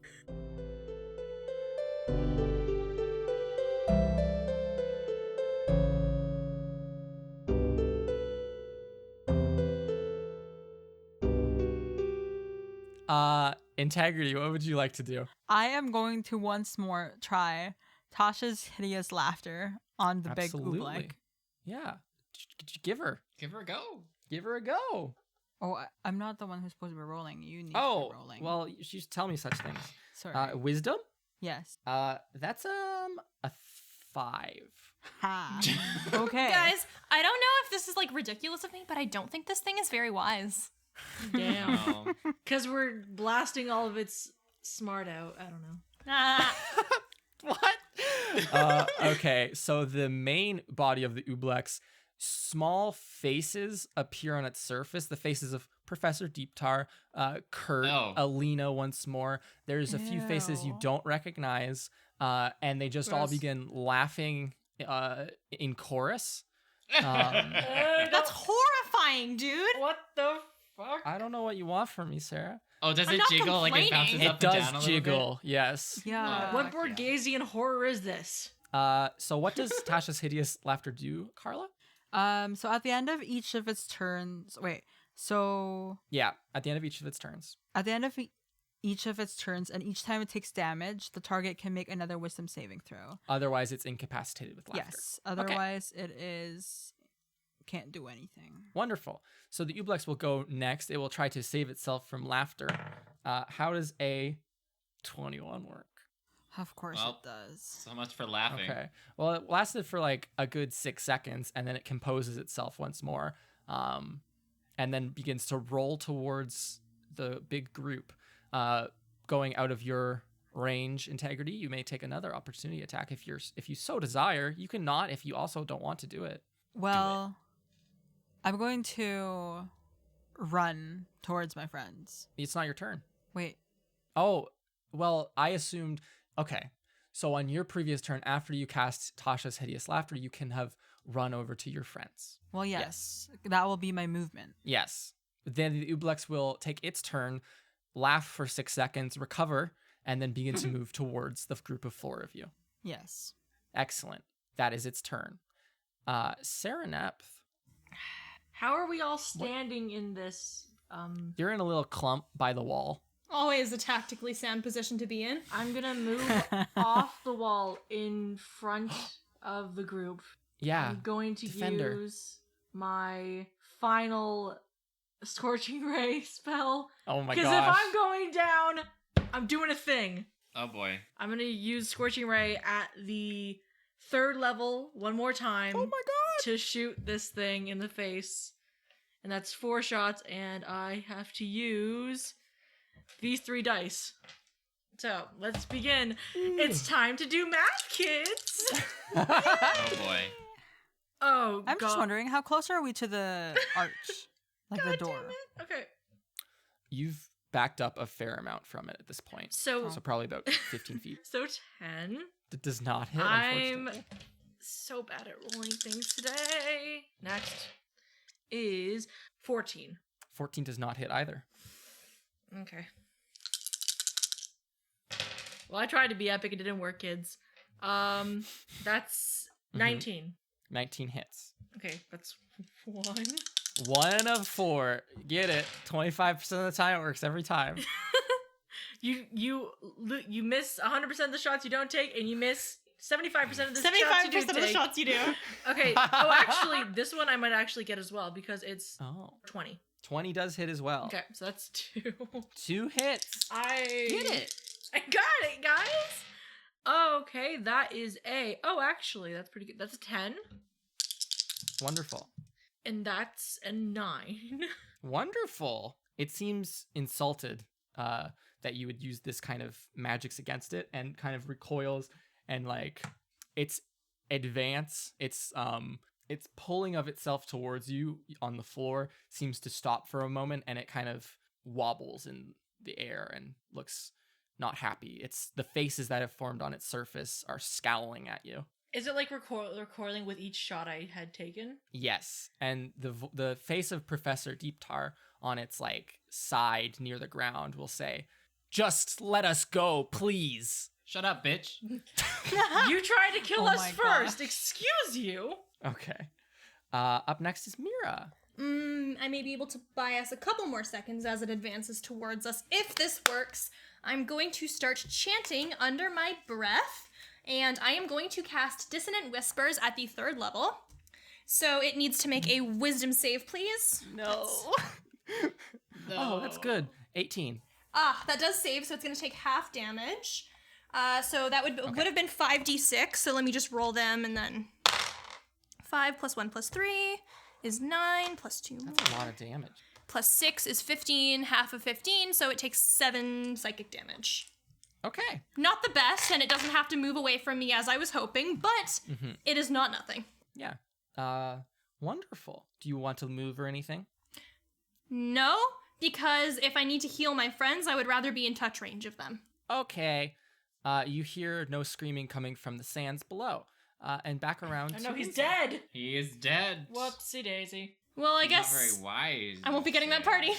A: Integrity, what would you like to do?
D: I am going to once more try Tasha's hideous laughter on the
A: Absolutely.
D: big Oblex.
A: Yeah. Give her
B: Give her a go.
A: Give her a go.
D: Oh, I'm not the one who's supposed to be rolling. You need to
A: Oh,
D: be rolling.
A: well, you should tell me such things.
D: Sorry.
A: Wisdom?
D: Yes.
A: That's a 5.
D: Ha. Okay.
E: Guys, I don't know if this is like ridiculous of me, but I don't think this thing is very wise.
C: Damn.
B: Oh.
C: Because we're blasting all of its smart out. I don't know.
E: Ah.
A: What? Okay, so the main body of the Oblex, small faces appear on its surface. The faces of Professor Deeptar, Kurt,
B: Oh.
A: Alina once more. There's a few faces you
D: Ew.
A: don't recognize, and they just all
C: Gross.
A: begin laughing in chorus.
E: That's horrifying, dude.
C: What the fuck?
A: I don't know what you want from me, Sarah.
B: Oh, does
E: I'm
B: it
E: not
B: jiggle like it bounces
E: complaining.
B: up
A: It
B: and
A: does
B: down a little
A: jiggle, yes.
D: Yeah.
C: What
B: Fuck
C: Borgesian horror is this?
A: So what does Tasha's hideous laughter do, Carla?
D: So at the end of each of its turns,
A: Yeah, at the end of each of its turns.
D: at the end of each of its turns, and each time it takes damage, the target can make another wisdom saving throw.
A: Otherwise, it's incapacitated with laughter.
D: Yes. Otherwise, can't do anything.
A: Wonderful. So the Oblex will go next. It will try to save itself from laughter. How does a 21 work?
D: Of course
B: Well,
D: it does.
B: So much for laughing.
A: Okay. Well, it lasted for like a good 6 seconds, and then it composes itself once more, and then begins to roll towards the big group. Going out of your range, Integrity, you may take another opportunity attack if you so desire. You can not if you also don't want to do it.
D: Well, I'm going to run towards my friends.
A: It's not your turn.
D: Wait.
A: Oh, well, I assumed. Okay. So on your previous turn, after you cast Tasha's Hideous Laughter, you can have run over to your friends.
D: Well, yes. That will be my movement.
A: Yes. Then the Ublex will take its turn, laugh for 6 seconds, recover, and then begin to move towards the group of 4 of you.
D: Yes.
A: Excellent. That is its turn. Serenepth,
C: How are we all standing in this?
A: you're in a little clump by the wall.
E: Always a tactically sound position to be in.
C: I'm gonna move off the wall in front of the group.
A: Yeah.
C: I'm going to
A: Defender.
C: use my final Scorching Ray spell.
A: Oh my
C: Because
A: gosh.
C: if I'm going down, I'm doing a thing.
B: Oh boy.
C: I'm gonna use Scorching Ray at the 3rd level one more time.
A: Oh my god.
C: To shoot this thing in the face. And that's 4 shots, and I have to use these 3 dice. So, let's begin. It's time to do math, kids!
B: Oh boy.
C: Oh,
D: I'm
C: God.
D: just wondering, how close are we to the arch? Like the
C: God
D: door?
C: damn it. Okay.
A: You've backed up a fair amount from it at this point.
C: So,
A: So probably about 15 feet.
C: so 10.
A: That does not hit,
C: I'm
A: unfortunately.
C: so bad at rolling things today. Next is 14.
A: 14 does not hit either.
C: Okay. Well, I tried to be epic. It didn't work, kids. That's 19.
A: 19 hits.
C: Okay, that's 1.
A: 1 of 4. Get it. 25% of the time it works every time.
C: You miss 100% of the shots you don't take, and you miss 75% of the
E: 75%
C: shots you do
E: of the
C: take.
E: shots you do.
C: Okay. Oh, actually, this one I might actually get as well because it's
A: Oh.
C: 20.
A: 20 does hit as well.
C: Okay, so that's 2.
A: 2 hits.
C: I
A: Get it.
C: I got it, guys. Okay, that is a. Oh, actually, that's pretty good. That's a 10,
A: Wonderful.
C: and that's a 9.
A: Wonderful. It seems insulted that you would use this kind of magics against it, and kind of recoils, and like its advance, its pulling of itself towards you on the floor seems to stop for a moment, and it kind of wobbles in the air and looks not happy. It's the faces that have formed on its surface are scowling at you.
C: Is it like recoiling with each shot I had taken?
A: Yes, and the face of Professor Deeptar on its like side near the ground will say, "Just let us go, please."
B: Shut up, bitch.
C: You tried to kill
D: Oh
C: us
D: my
C: first.
D: gosh.
C: Excuse you.
A: Okay. Up next is Mira.
E: I may be able to buy us a couple more seconds as it advances towards us. If this works, I'm going to start chanting under my breath, and I am going to cast Dissonant Whispers at the 3rd level. So it needs to make a wisdom save, please.
A: No. Oh, that's good. 18.
E: That does save, so it's going to take half damage. So that would have been 5d6, so let me just roll them, and then 5 plus 1 plus 3 is 9, plus 2
A: That's a lot of damage.
E: plus 6 is 15, half of 15, so it takes 7 psychic damage.
A: Okay.
E: Not the best, and it doesn't have to move away from me as I was hoping, but it is not nothing.
A: Yeah. Wonderful. Do you want to move or anything?
E: No, because if I need to heal my friends, I would rather be in touch range of them.
A: Okay. You hear no screaming coming from the sands below. And back around
C: I know
A: to
C: he's
A: Inza.
C: dead.
B: He is dead.
C: Whoopsie daisy.
E: Well, I
B: He's
E: guess
B: not very wise.
E: I won't be
B: you
E: getting that
B: say.
E: party.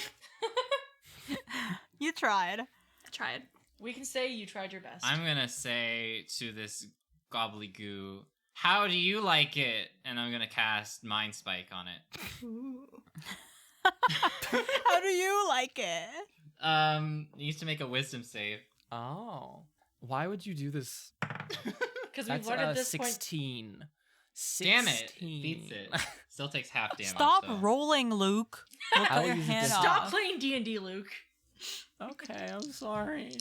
D: You tried.
E: I tried.
C: We can say you tried your best.
B: I'm gonna say to this gobbledygoo, "How do you like it?" And I'm gonna cast Mind Spike on it.
D: How do you like it?
B: It needs to make a Wisdom save.
A: Oh. Why would you do this?
C: Because we've
A: That's
C: learned at this point.
A: 16.
B: Damn it!
A: 16.
B: Beats it. Still takes half damage.
D: Stop
B: though.
D: rolling, Luke. We'll
A: I
D: cut
A: will
D: your
A: use it
D: hand
A: to-
D: off.
C: Stop playing D&D, Luke.
A: Okay, I'm sorry.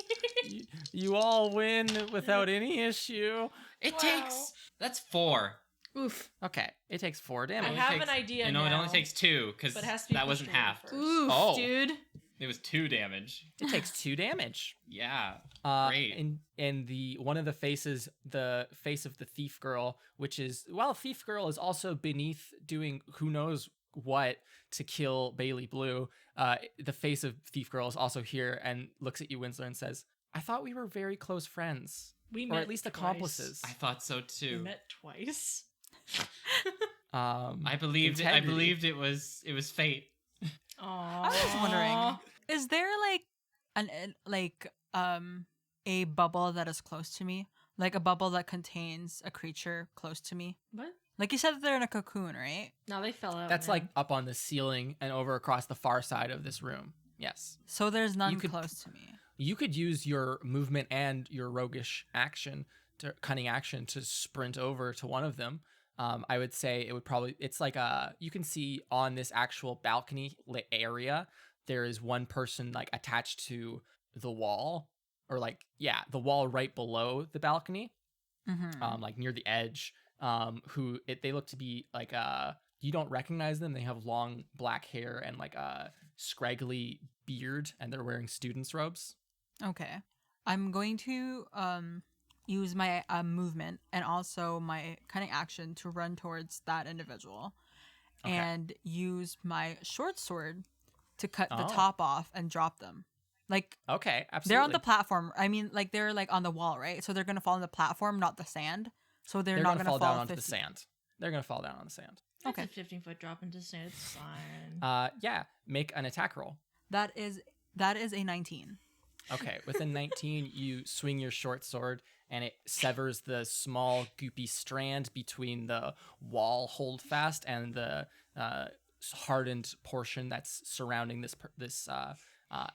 A: you all win without any issue.
B: It
C: Wow.
B: takes. That's 4.
E: Oof.
A: Okay, it takes 4
C: I
A: damage.
B: only
C: have
B: takes-
C: an idea
B: You know, it
C: now,
B: only takes 2 because
C: but it has to be
B: that wasn't half.
C: first.
E: Oof,
B: Oh.
E: dude.
B: It was 2 damage.
A: It takes 2 damage.
B: Yeah. Great.
A: And the one of the faces, the face of the thief girl, which is, well, thief girl is also beneath doing who knows what to kill Bailey Blue, the face of Thief Girl is also here and looks at you, Winsler, and says, I thought we were very close friends.
C: We
A: Or
C: met
A: at least
C: twice.
A: accomplices.
B: I thought so
C: We
B: too.
C: met twice.
B: I believed it. I
A: Integrity.
B: believed it was fate.
C: Aww.
D: I was just wondering, is there a bubble that is close to me? Like a bubble that contains a creature close to me?
C: What?
D: Like you said that they're in a cocoon, right?
C: No, they fell out.
A: That's
C: man.
A: like up on the ceiling and over across the far side of this room. Yes.
D: So there's none
A: You could-
D: close to me.
A: You could use your movement and your roguish action, cunning action, to sprint over to one of them. I would say it would probably, it's like you can see on this actual balcony area, there is one person like attached to the wall, or like, yeah, the wall right below the balcony,
D: Mm-hmm.
A: like near the edge, they look to be like, you don't recognize them. They have long black hair and like a scraggly beard, and they're wearing student's robes.
D: Okay. I'm going to use my movement and also my cunning action to run towards that individual,
A: Okay.
D: and use my short sword to cut the
A: Oh.
D: top off and drop them. Like
A: Okay, absolutely.
D: they're on the platform. I mean, like they're like on the wall, right? So they're gonna fall on the platform, not the sand. So they're not
A: gonna
D: gonna
A: fall down onto
D: 50.
A: the sand. They're gonna fall down on the sand.
C: It's
D: Okay.
C: a 15-foot drop into sand. It's fine.
A: Yeah, make an attack roll.
D: That is a 19.
A: Okay, with a 19, you swing your short sword, and it severs the small goopy strand between the wall holdfast and the hardened portion that's surrounding this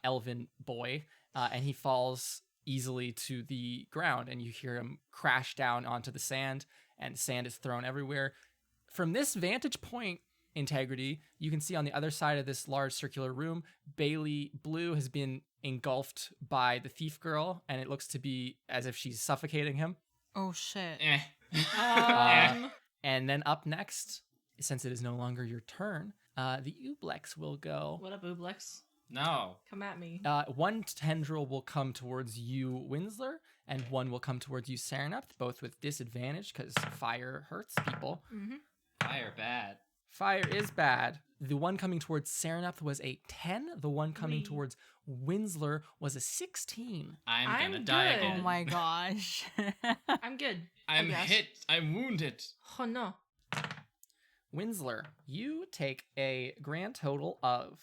A: elven boy, and he falls easily to the ground, and you hear him crash down onto the sand, and sand is thrown everywhere. From this vantage point, Integrity, you can see on the other side of this large circular room, Bailey Blue has been engulfed by the thief girl, and it looks to be as if she's suffocating him.
D: Oh shit.
B: Eh.
A: And then up next, since it is no longer your turn, the Oblex will go.
C: What up, Oblex?
B: No.
C: Come at me.
A: One tendril will come towards you, Winsler, and one will come towards you, Sereneth, both with disadvantage because fire hurts people.
C: Mm-hmm.
B: Fire bad.
A: Fire is bad. The one coming towards Sereneth was a 10. The one coming
C: Wee.
A: towards Winsler was a 16.
B: I'm
C: I'm
B: gonna die
C: good.
D: Oh
B: again.
D: my gosh.
C: I'm good.
B: I'm
C: guess.
B: hit. I'm wounded.
C: Oh no.
A: Winsler, you take a grand total of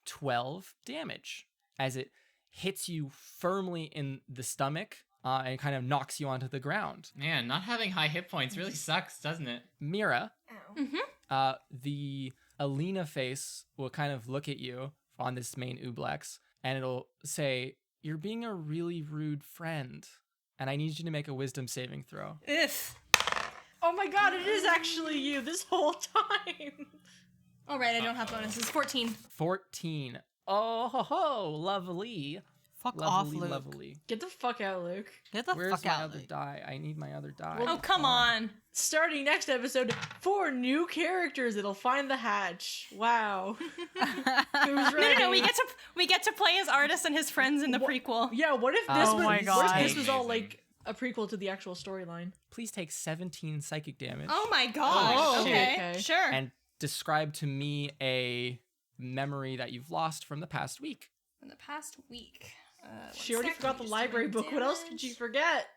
A: 12 damage as it hits you firmly in the stomach and kind of knocks you onto the ground.
B: Man, not having high hit points really sucks, doesn't it?
A: Mira,
C: Ow.
A: the Alina face will kind of look at you on this main Oblex, and it'll say, "You're being a really rude friend, and I need you to make a wisdom saving throw."
E: If.
C: Oh my god, it is actually you this whole time.
E: All right, I don't have bonuses. 14.
A: 14. Oh, ho, ho, lovely.
D: Fuck off,
A: Lovely,
D: Luke.
A: lovely.
C: Get the fuck out, Luke.
D: Get the
A: Where's
D: fuck
A: my
D: out.
A: other
D: Luke.
A: die? I need my other die.
E: Oh, come on.
C: Starting next episode, 4 new characters. It'll find the hatch. Wow. Who's ready?
E: No. We get to play as Artis and his friends in the prequel.
C: Yeah, what if this
A: Oh
C: was,
D: my
C: what if
D: God.
C: this was all
B: Amazing.
C: like a prequel to the actual storyline?
A: Please take 17 psychic damage
E: Oh my gosh.
C: Oh,
E: okay.
C: okay.
E: Sure.
A: and describe to me a memory that you've lost from the past week.
E: In the past week.
C: She already forgot the library book. What else could she forget?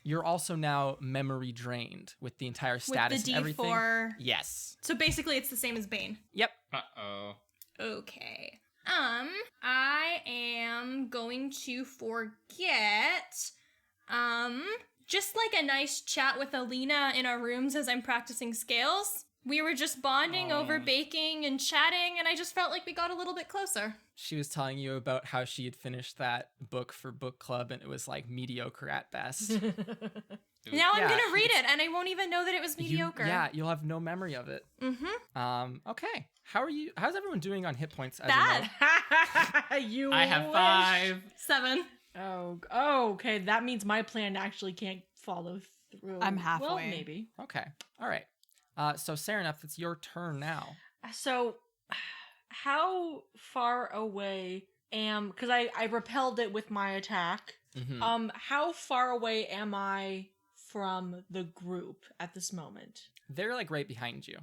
A: You're also now memory drained with the entire status
E: With the
A: and everything.
E: D4.
A: Yes.
E: So basically, it's the same as Bane.
A: Yep.
B: Uh-oh.
E: Okay. I am going to forget, just like a nice chat with Alina in our rooms as I'm practicing scales. We were just bonding over baking and chatting, and I just felt like we got a little bit closer.
A: She was telling you about how she had finished that book for book club and it was like mediocre at best.
E: Now I'm
A: Yeah,
E: gonna read it, and I won't even know that it was mediocre.
A: You'll have no memory of it.
E: Mm-hmm.
A: Okay. How's everyone doing on hit points? As
E: Bad.
A: A note?
C: You
B: I have
C: wish.
B: 5.
E: 7.
C: Oh, okay. That means my plan actually can't follow through.
D: I'm
C: Well,
D: halfway.
C: maybe.
A: Okay. All right. So Sereneth, it's your turn now.
C: So, how far away because I repelled it with my attack.
A: Mhm.
C: How far away am I from the group at this moment?
A: They're like right behind you.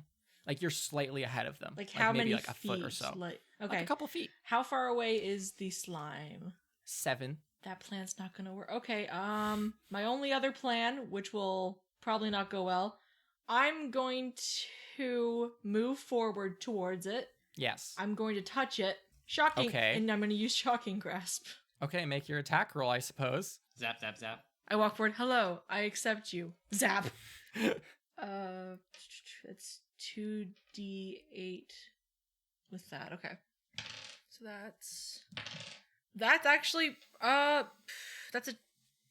A: Like you're slightly ahead of them.
C: Like how
A: maybe
C: many
A: like a
C: feet?
A: foot or so.
C: Like
A: Like
C: okay.
A: a couple feet.
C: How far away is the slime?
A: 7.
C: That plan's not gonna work. Okay, my only other plan, which will probably not go well, I'm going to move forward towards it.
A: Yes.
C: I'm going to touch it. Shocking.
A: Okay.
C: And I'm going to use Shocking Grasp.
A: Okay, make your attack roll, I suppose.
B: Zap, zap, zap.
C: I walk forward. Hello, I accept you. Zap. It's 2d8 with that. Okay. So that's actually that's a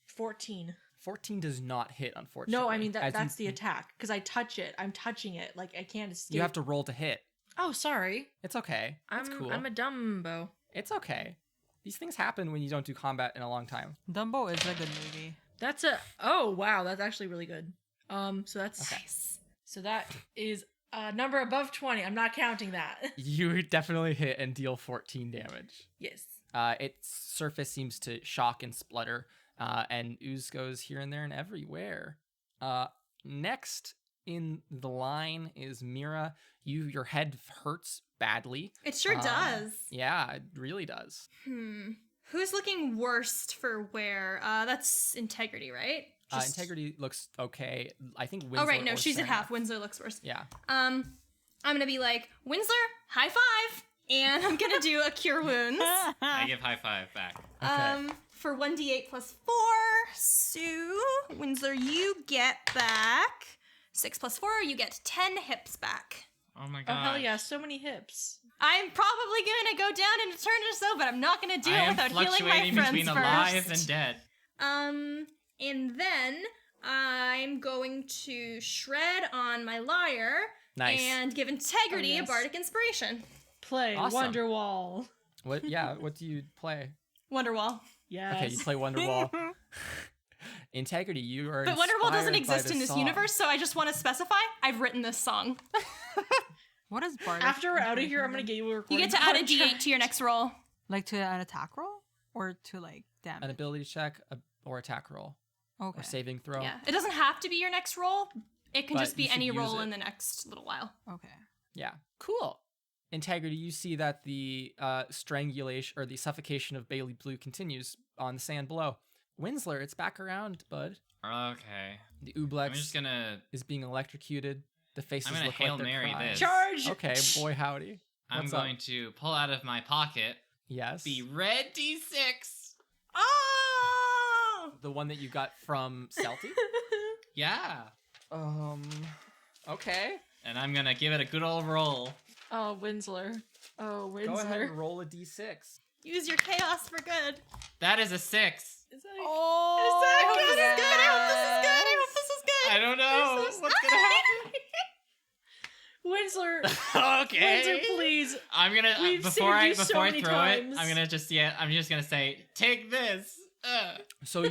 C: 14.
A: 14 does not hit, unfortunately.
C: No, I mean
A: As
C: that's
A: you,
C: the attack because I touch it. I'm touching it. Like I can't escape.
A: You have to roll to hit.
C: Oh, sorry.
A: It's okay. It's cool.
C: I'm a Dumbo.
A: It's okay. These things happen when you don't do combat in a long time.
D: Dumbo is a good movie.
C: That's a oh wow, that's actually really good. So that's
A: Okay.
C: so that is a number above 20. I'm not counting that.
A: You definitely hit and deal 14 damage.
C: Yes.
A: Its surface seems to shock and splutter, and ooze goes here and there and everywhere. Next in the line is Mira. Your head hurts badly.
E: It sure does.
A: Yeah, it really does.
E: Who's looking worst for where? That's Integrity, right?
A: Integrity looks okay. I think Winslow.
E: Oh right, no,
A: or
E: she's at
A: Sereneth.
E: half. Winslow looks worse.
A: Yeah.
E: I'm gonna be like, Winslow, high five, and I'm gonna do a cure wounds.
B: I give high five back.
A: Okay.
E: For 1d8 plus 4. So Winslow, you get back 6 plus 4. You get 10 hips back.
B: Oh my
C: Oh
B: god.
C: hell yeah, so many hips.
E: I'm probably gonna go down and turn to so, but I'm not gonna do
B: I
E: it
B: am
E: without healing my
B: fluctuating
E: friends
B: between
E: first.
B: alive and dead.
E: And then I'm going to shred on my lyre
A: Nice.
E: and give Integrity
C: Oh, yes.
E: a bardic inspiration.
C: Play
A: Awesome.
C: Wonderwall.
A: What? Yeah. What do you play?
E: Wonderwall.
C: Yes.
A: Okay, you play Wonderwall. Integrity, you are.
E: But Wonderwall doesn't
A: inspired by
E: exist in this
A: song.
E: universe, so I just want to specify I've written this song.
D: What is bardic?
C: After we're out of here,
D: inspiration
C: I'm gonna
D: again?
C: get you a
E: You
C: recording
E: get to add a
C: contract.
E: d8 to your next roll.
D: Like to an attack roll or to like damage.
A: An ability check or attack roll
D: Okay.
A: or saving throw.
E: Yeah, it doesn't have to be your next roll. It can
A: But
E: just be
A: you should
E: any
A: use
E: roll
A: it.
E: in the next little while.
D: Okay.
A: Yeah. Cool. Integrity, you see that the strangulation or the suffocation of Bailey Blue continues on the sand below. Winsler, it's back around, bud.
B: Okay.
A: The
B: I'm
A: Oblex
B: just gonna.
A: is being electrocuted. The faces
B: I'm gonna
A: look
B: Hail
A: like they're
B: Mary
A: crying.
B: this.
C: Charge.
A: Okay, boy howdy.
B: I'm
A: What's up?
B: going to pull out of my pocket
A: Yes.
B: the red D6.
E: Oh!
A: The one that you got from Celty?
B: Yeah.
A: Okay.
B: And I'm gonna give it a good old roll.
C: Oh, Winsler. Oh, Winsler.
A: Go ahead and roll a d6.
E: Use your chaos for good.
B: That is a 6.
C: Is that
D: Oh,
C: Is that
E: I hope this is
C: good?
E: good. I hope this is good. I hope this is good.
B: I don't know
E: This is-
B: what's gonna happen.
C: Winsler?
B: Okay.
C: Winsler, please.
B: I'm gonna
C: We've
B: before
C: saved you
B: I
C: so many
B: throw
C: times.
B: it. I'm just gonna say, take this.
A: So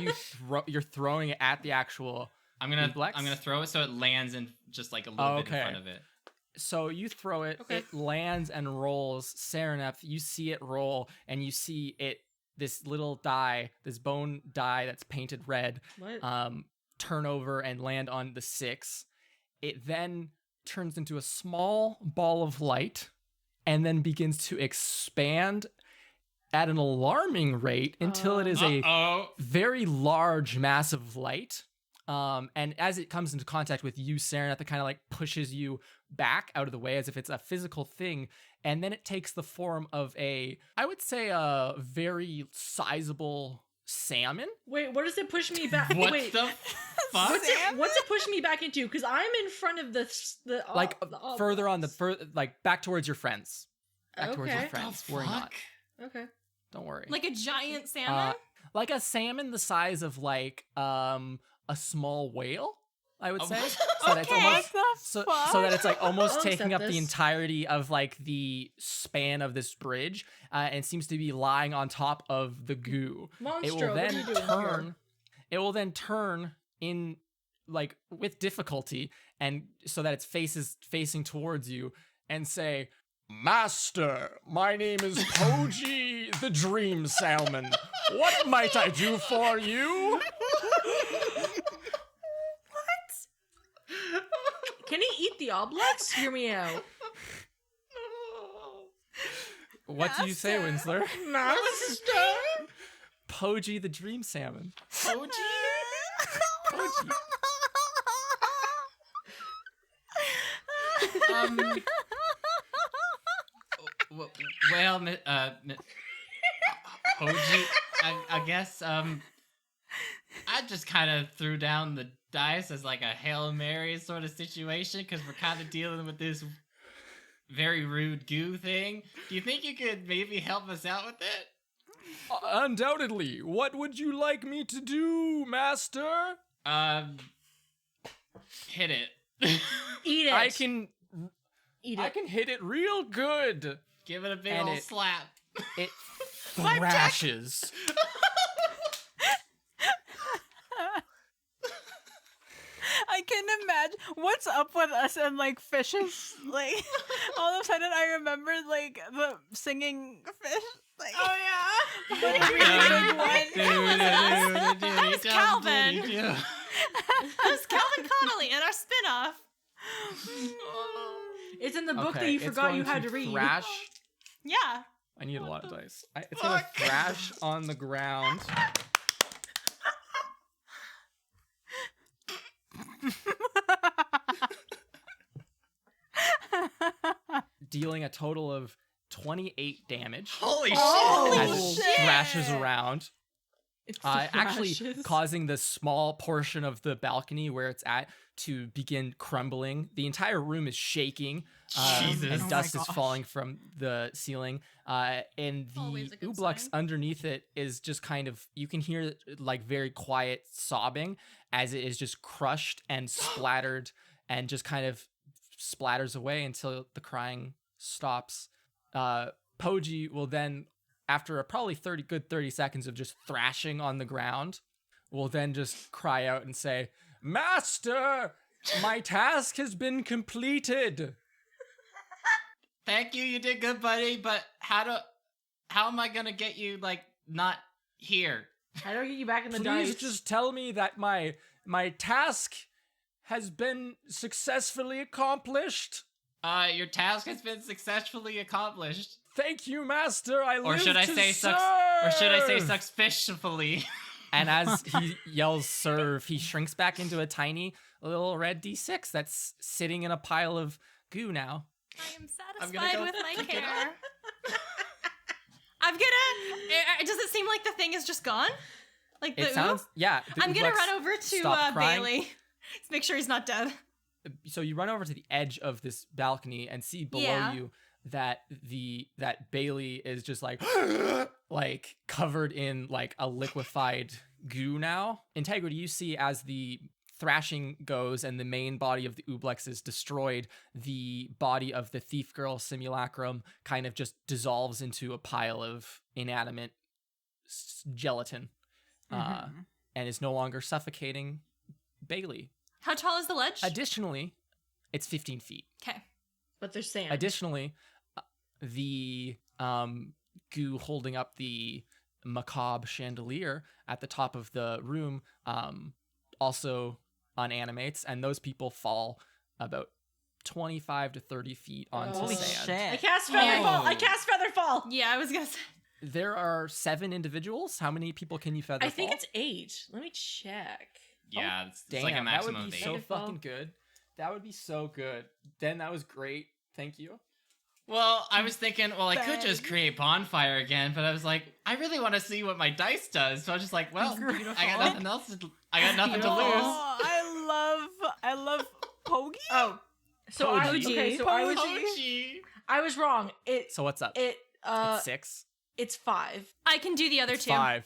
A: you're throwing it at the actual.
B: I'm gonna
A: Oblex?
B: throw it so it lands in just like a little bit in
A: Okay.
B: front of it.
A: So you throw it,
C: Okay.
A: it lands and rolls. Sereneth, you see it roll, and you see it. This little die, this bone die that's painted red,
C: What?
A: turn over and land on the 6. It then turns into a small ball of light, and then begins to expand at an alarming rate until it is a
B: Oh,
A: very large mass of light. And as it comes into contact with you, Sereneth, it kind of like pushes you back out of the way as if it's a physical thing. And then it takes the form of I would say a very sizable salmon.
C: Wait, what does it push me back?
B: what
C: Wait,
B: the fuck?
C: what's it push me back into? Because I'm in front of the
A: Like
C: the
A: further on like back towards your friends. Back towards your
C: Okay.
A: friends.
B: The
A: Worry not.
B: fuck?
C: Okay.
A: Don't worry.
E: Like a giant salmon?
A: Like a salmon the size of like a small whale, I would
B: Oh,
A: say.
B: okay.
A: So that it's almost
D: What the
A: so
D: fuck?
A: that it's like almost
C: I'll
A: taking
C: accept
A: up the
C: this.
A: entirety of like the span of this bridge, and seems to be lying on top of the goo. It
C: Monstro,
A: will
C: what are
A: then
C: you doing
A: turn.
C: here?
A: It will then turn in like with difficulty, and so that its face is facing towards you, and say, "Master, my name is Koji the Dream Salmon. What might I do for you?"
C: Can he eat the Oblex? Hear me out.
A: What do you say,
D: Master.
A: Winsler?
C: Master.
A: Poji the dream salmon.
B: Poji?
A: Poji.
B: Well, Poji, I guess, I just kind of threw down the dice as like a Hail Mary sort of situation because we're kind of dealing with this very rude goo thing. Do you think you could maybe help us out with it?
A: Undoubtedly. What would you like me to do, Master?
B: Hit it.
C: Eat it.
A: I can
C: Eat it.
A: I can hit it real good.
B: Give it a big
A: And
B: old
A: it-
B: slap.
A: It thrashes.
D: I can imagine what's up with us and like fishes. Like all of a sudden, I remember like the singing fish. Like,
E: Oh yeah.
D: like, a really big one.
E: That was Calvin. That was Calvin Connolly in our spinoff.
C: It's in the book that
A: Okay,
C: you
A: it's
C: forgot you
A: going
C: had to read.
A: Thrash.
E: Yeah.
A: I need a lot of dice. It's gonna thrash on the ground. Dealing a total of 28 damage
B: Holy
C: Oh,
A: as
B: shit!
A: it
E: shit.
A: thrashes around.
C: It's
A: Actually
C: thrashes.
A: causing the small portion of the balcony where it's at to begin crumbling. The entire room is shaking.
B: Jesus.
A: And
B: Oh my
A: dust is
D: gosh.
A: falling from the ceiling. And
E: Always
A: the
E: a good
A: Oblex
E: sign.
A: underneath it is just kind of, you can hear like very quiet sobbing as it is just crushed and splattered and just kind of splatters away until the crying stops. Poji will then, after a probably 30 seconds of just thrashing on the ground, will then just cry out and say, "Master, my task has been completed."
B: Thank you, you did good, buddy, but how am I gonna get you, like, not here?
C: How do I get you back in the
A: Please
C: dice?
A: just tell me that my task has been successfully accomplished.
B: Your task has been successfully accomplished.
A: Thank you, Master. I
B: Or
A: live
B: should I
A: to
B: say
A: serve.
B: successfully?
A: And as he yells serve, he shrinks back into a tiny little red D6 that's sitting in a pile of goo now.
E: I am
B: I'm gonna
E: satisfied
B: go
E: with my
B: pick it
E: care. I'm gonna. Does it seem like the thing is just gone? Like the
A: It sounds, yeah. the
E: I'm gonna
A: Ublex
E: run over to
A: stopped crying.
E: Bailey. Let's make sure he's not dead.
A: So you run over to the edge of this balcony and see below
E: Yeah.
A: you that Bailey is just like like covered in like a liquefied goo now. Integrity, you see as the thrashing goes and the main body of the Ublex is destroyed, the body of the thief girl simulacrum kind of just dissolves into a pile of inanimate gelatin and is no longer suffocating Bailey.
E: How tall is the ledge?
A: Additionally, it's 15 feet.
E: Okay.
C: But there's sand.
A: Additionally, the goo holding up the macabre chandelier at the top of the room also unanimates, and those people fall about 25 to 30 feet onto
C: Holy
A: sand.
C: I cast Featherfall. I
B: Oh.
C: cast Featherfall.
E: Yeah, I was gonna say.
A: There are 7 individuals. How many people can you feather
C: I think
A: fall?
C: it's 8. Let me check.
B: Yeah, it's
A: Damn,
B: like a maximum
A: that would
B: of
A: be
B: 8.
A: so
C: Featherfall.
A: fucking good. That would be so good. Den, that was great. Thank you.
B: Well, I was thinking, well, I could just
D: Ben.
B: create bonfire again, but I was like, I really want to see what my dice does. So I was just like, well,
D: Beautiful.
B: I got nothing else. I got nothing to
C: Beautiful.
B: lose.
D: Oh, I love Pogi.
C: Oh. So I
A: Poji.
C: okay, so I was
B: Poji.
C: I was wrong.
A: So what's up?
C: It's
A: it's 6.
C: 5.
E: I can do the other
A: It's
E: two.
A: 5.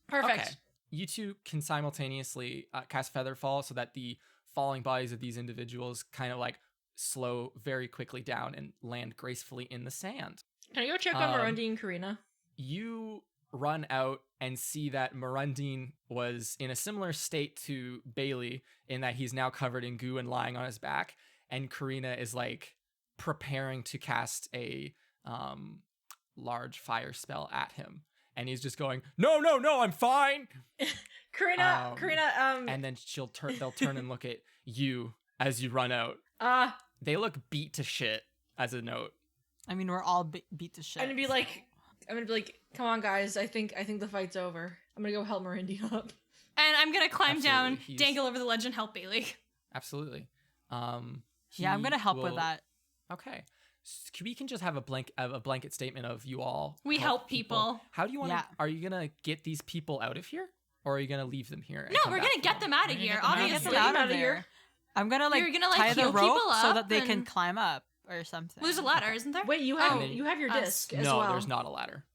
C: Perfect.
A: Okay. You two can simultaneously cast Featherfall so that the falling bodies of these individuals kind of like slow very quickly down and land gracefully in the sand.
C: Can I go check on Mirundi and Karina?
A: You run out and see that Mirundine was in a similar state to Bailey in that he's now covered in goo and lying on his back, and Karina is like preparing to cast a large fire spell at him. And he's just going, no, I'm fine.
C: Karina,
A: And then they'll turn and look at you as you run out. They look beat to shit, as a note.
D: I mean, we're all beat to shit.
C: I'm gonna be like, come on, guys. I think the fight's over. I'm gonna go help Merindy up.
E: And I'm gonna climb down,
A: Absolutely,
E: dangle over the ledge, and help Bailey.
A: Absolutely.
D: Yeah, I'm gonna help with that.
A: Okay. We can just have a blanket statement of you all.
E: We help people.
A: How do you want to?
D: Yeah.
A: Are you gonna get these people out of here, or are you gonna leave them here? and
E: No,
A: come
E: we're
A: back
E: gonna
A: for
E: get them out of
B: We're
E: here.
B: gonna get them out of
E: Obviously,
D: Get them out
C: of
D: of
C: here.
D: here. I'm gonna like,
E: You're gonna, like,
D: tie the
E: heal
D: rope
E: people
D: so
E: up
D: that they can
E: and-
D: climb up or something.
E: There's a ladder, isn't there?
C: Wait, you
E: Oh,
C: have you have your
E: us.
C: disc as
A: No,
C: well.
A: there's not a ladder.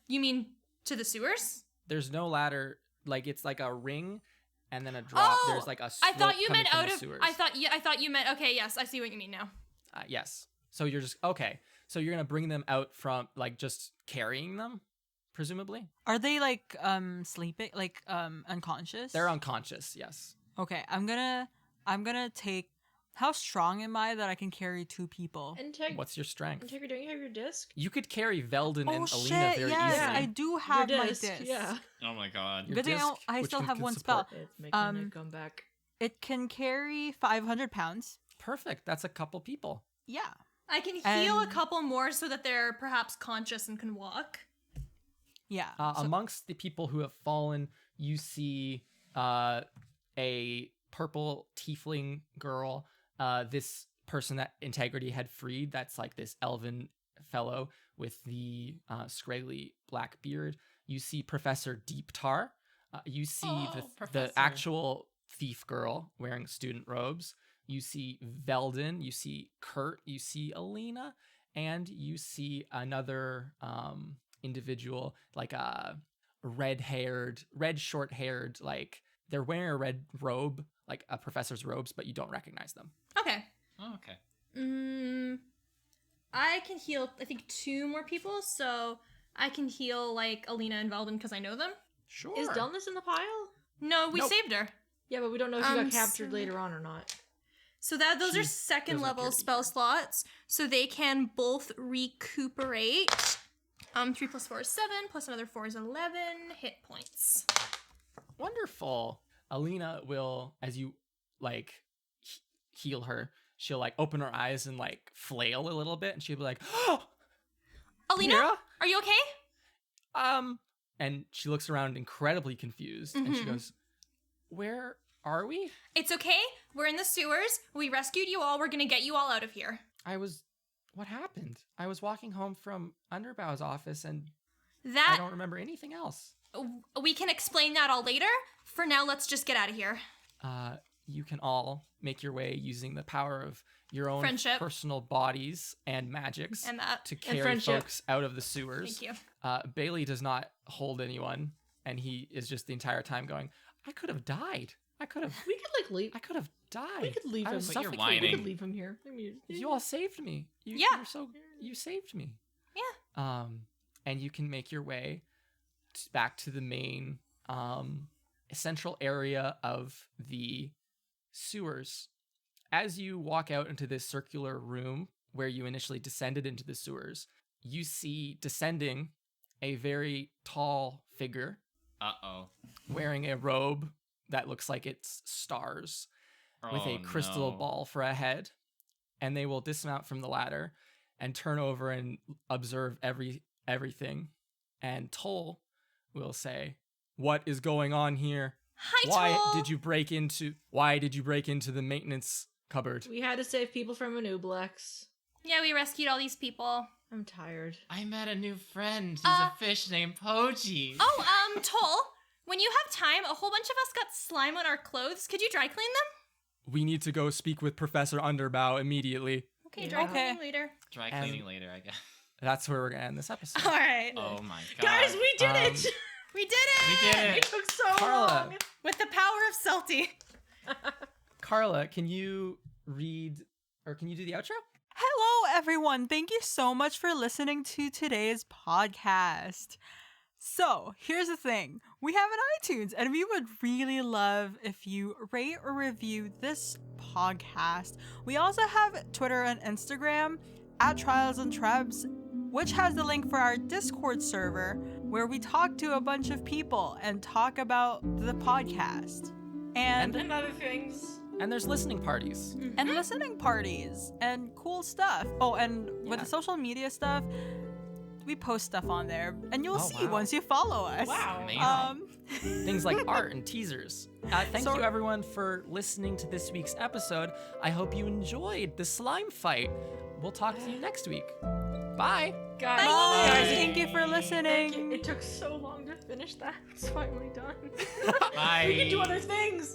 E: You mean to the sewers?
A: There's no ladder. Like it's like a ring, and then a drop.
E: Oh,
A: There's like a.
E: I thought
A: slope
E: you
A: coming
E: meant
A: from
E: out
A: the
E: of.
A: sewers.
E: I thought you meant. Okay, yes, I see what you mean now.
A: Yes. So you're just okay. So you're gonna bring them out from like just carrying them, presumably.
D: Are they like sleeping, like unconscious?
A: They're unconscious. Yes.
D: Okay, I'm gonna take. How strong am I that I can carry 2 people?
A: What's your strength?
C: Integra, don't you have your disc?
A: You could carry Veldon
D: Oh
A: and Alina
D: shit!
A: very
D: Yes,
A: easily.
D: I do have
C: your
D: my
C: disc.
D: disc.
C: Yeah.
B: Oh my god.
A: Your
D: Good thing
A: disc,
D: I
A: which
D: still
A: can
D: have one
A: support-
D: spell.
C: It's making
D: Um,
C: it come back.
D: It can carry 500 pounds.
A: Perfect. That's a couple people.
D: Yeah.
E: I can heal a
D: And-
E: couple more so that they're perhaps conscious and can walk.
D: Yeah.
A: Amongst the people who have fallen, you see a purple tiefling girl. This person that Integrity had freed. That's like this elven fellow with the scraggly black beard. You see Professor Deep Tar. You see the
B: Professor.
A: actual thief girl wearing student robes. You see Veldon. You see Kurt. You see Alina. And you see another individual, like a red short-haired, like they're wearing a red robe, like a professor's robes, but you don't recognize them.
E: Okay.
B: Oh, okay.
E: I can heal, I think, 2 more people, so I can heal, like, Alina and Veldon because I know them.
A: Sure.
C: Is Delness in the pile?
E: No, we
A: Nope.
E: saved her.
C: Yeah, but we don't know if she got captured
E: So-
C: later on or not.
E: So those are
A: She
E: second
A: doesn't
E: level
A: appear to be
E: spell
A: here.
E: slots, so they can both recuperate. 3 plus 4 is 7, plus another 4 is 11 hit points.
A: Wonderful. Alina will, as you like heal her, she'll like open her eyes and like flail a little bit, and she'll be like, "Oh,
E: Alina,
A: Mira?"
E: are you okay?
A: And she looks around incredibly confused, and she
E: Mhm.
A: goes, "Where are we?"
E: It's okay. We're in the sewers. We rescued you all. We're gonna get you all out of here.
A: What happened? I was walking home from Underbow's office, and I
E: That
A: don't remember anything else.
E: we can explain that all later. For now, let's just get out of here.
A: You can all make your way using the power of your own
E: Friendship.
A: personal bodies and magics
E: And that.
A: to carry
C: friendship.
A: folks out of the sewers.
E: Thank you.
A: Bailey does not hold anyone, and he is just the entire time going, I could have died. I could have
C: We could
A: died.
C: leave
A: I
C: him.
A: was
B: But you're
A: suffocating.
B: whining.
C: We could leave him here. I mean,
A: You all saved me. You saved me.
E: Yeah.
A: And you can make your way back to the main central area of the sewers. As you walk out into this circular room where you initially descended into the sewers, you see descending a very tall figure
B: Uh-oh.
A: wearing a robe that looks like it's stars, with a
B: Oh,
A: crystal
B: no.
A: ball for a head, and they will dismount from the ladder and turn over and observe everything. And Toll will say, "What is going on here?
E: Hi,
A: Why
E: Toll.
A: did you break into the maintenance cupboard?"
C: we had to save people from an Oblex.
E: Yeah, we rescued all these people.
C: I'm tired.
B: I met a new friend. He's a fish named Poji.
E: Oh, Toll, when you have time, a whole bunch of us got slime on our clothes. Could you dry clean them?
A: "We need to go speak with Professor Underbow immediately."
E: Okay,
C: Yeah.
E: dry
D: Okay.
E: cleaning later.
B: Dry
A: And-
B: cleaning later, I guess.
A: That's where we're gonna end this episode.
E: All right.
B: Oh my god.
C: Guys, we did it!
E: We did it!
B: We did
C: It
B: it.
C: took so
A: Carla.
C: long.
E: With the power of Salty.
A: Carla, can you read, or can you do the outro?
D: Hello, everyone. Thank you so much for listening to today's podcast. So, here's the thing. We have an iTunes, and we would really love if you rate or review this podcast. We also have Twitter and Instagram at Trials and Trebs, which has the link for our Discord server, where we talk to a bunch of people and talk about the podcast. And
C: And other things.
A: And there's listening parties.
D: And listening parties and cool stuff. Oh, and with the social media stuff, we post stuff on there, and you'll see once you follow us.
C: Wow.
B: Amazing.
A: Things like art and teasers. Thank you everyone for listening to this week's episode. I hope you enjoyed the slime fight. We'll talk to you next week. Bye.
C: Guys,
D: Bye. Thank you for
C: Thank
D: listening.
C: you. It took so long to finish that. It's finally done.
B: Bye.
C: We can do other things.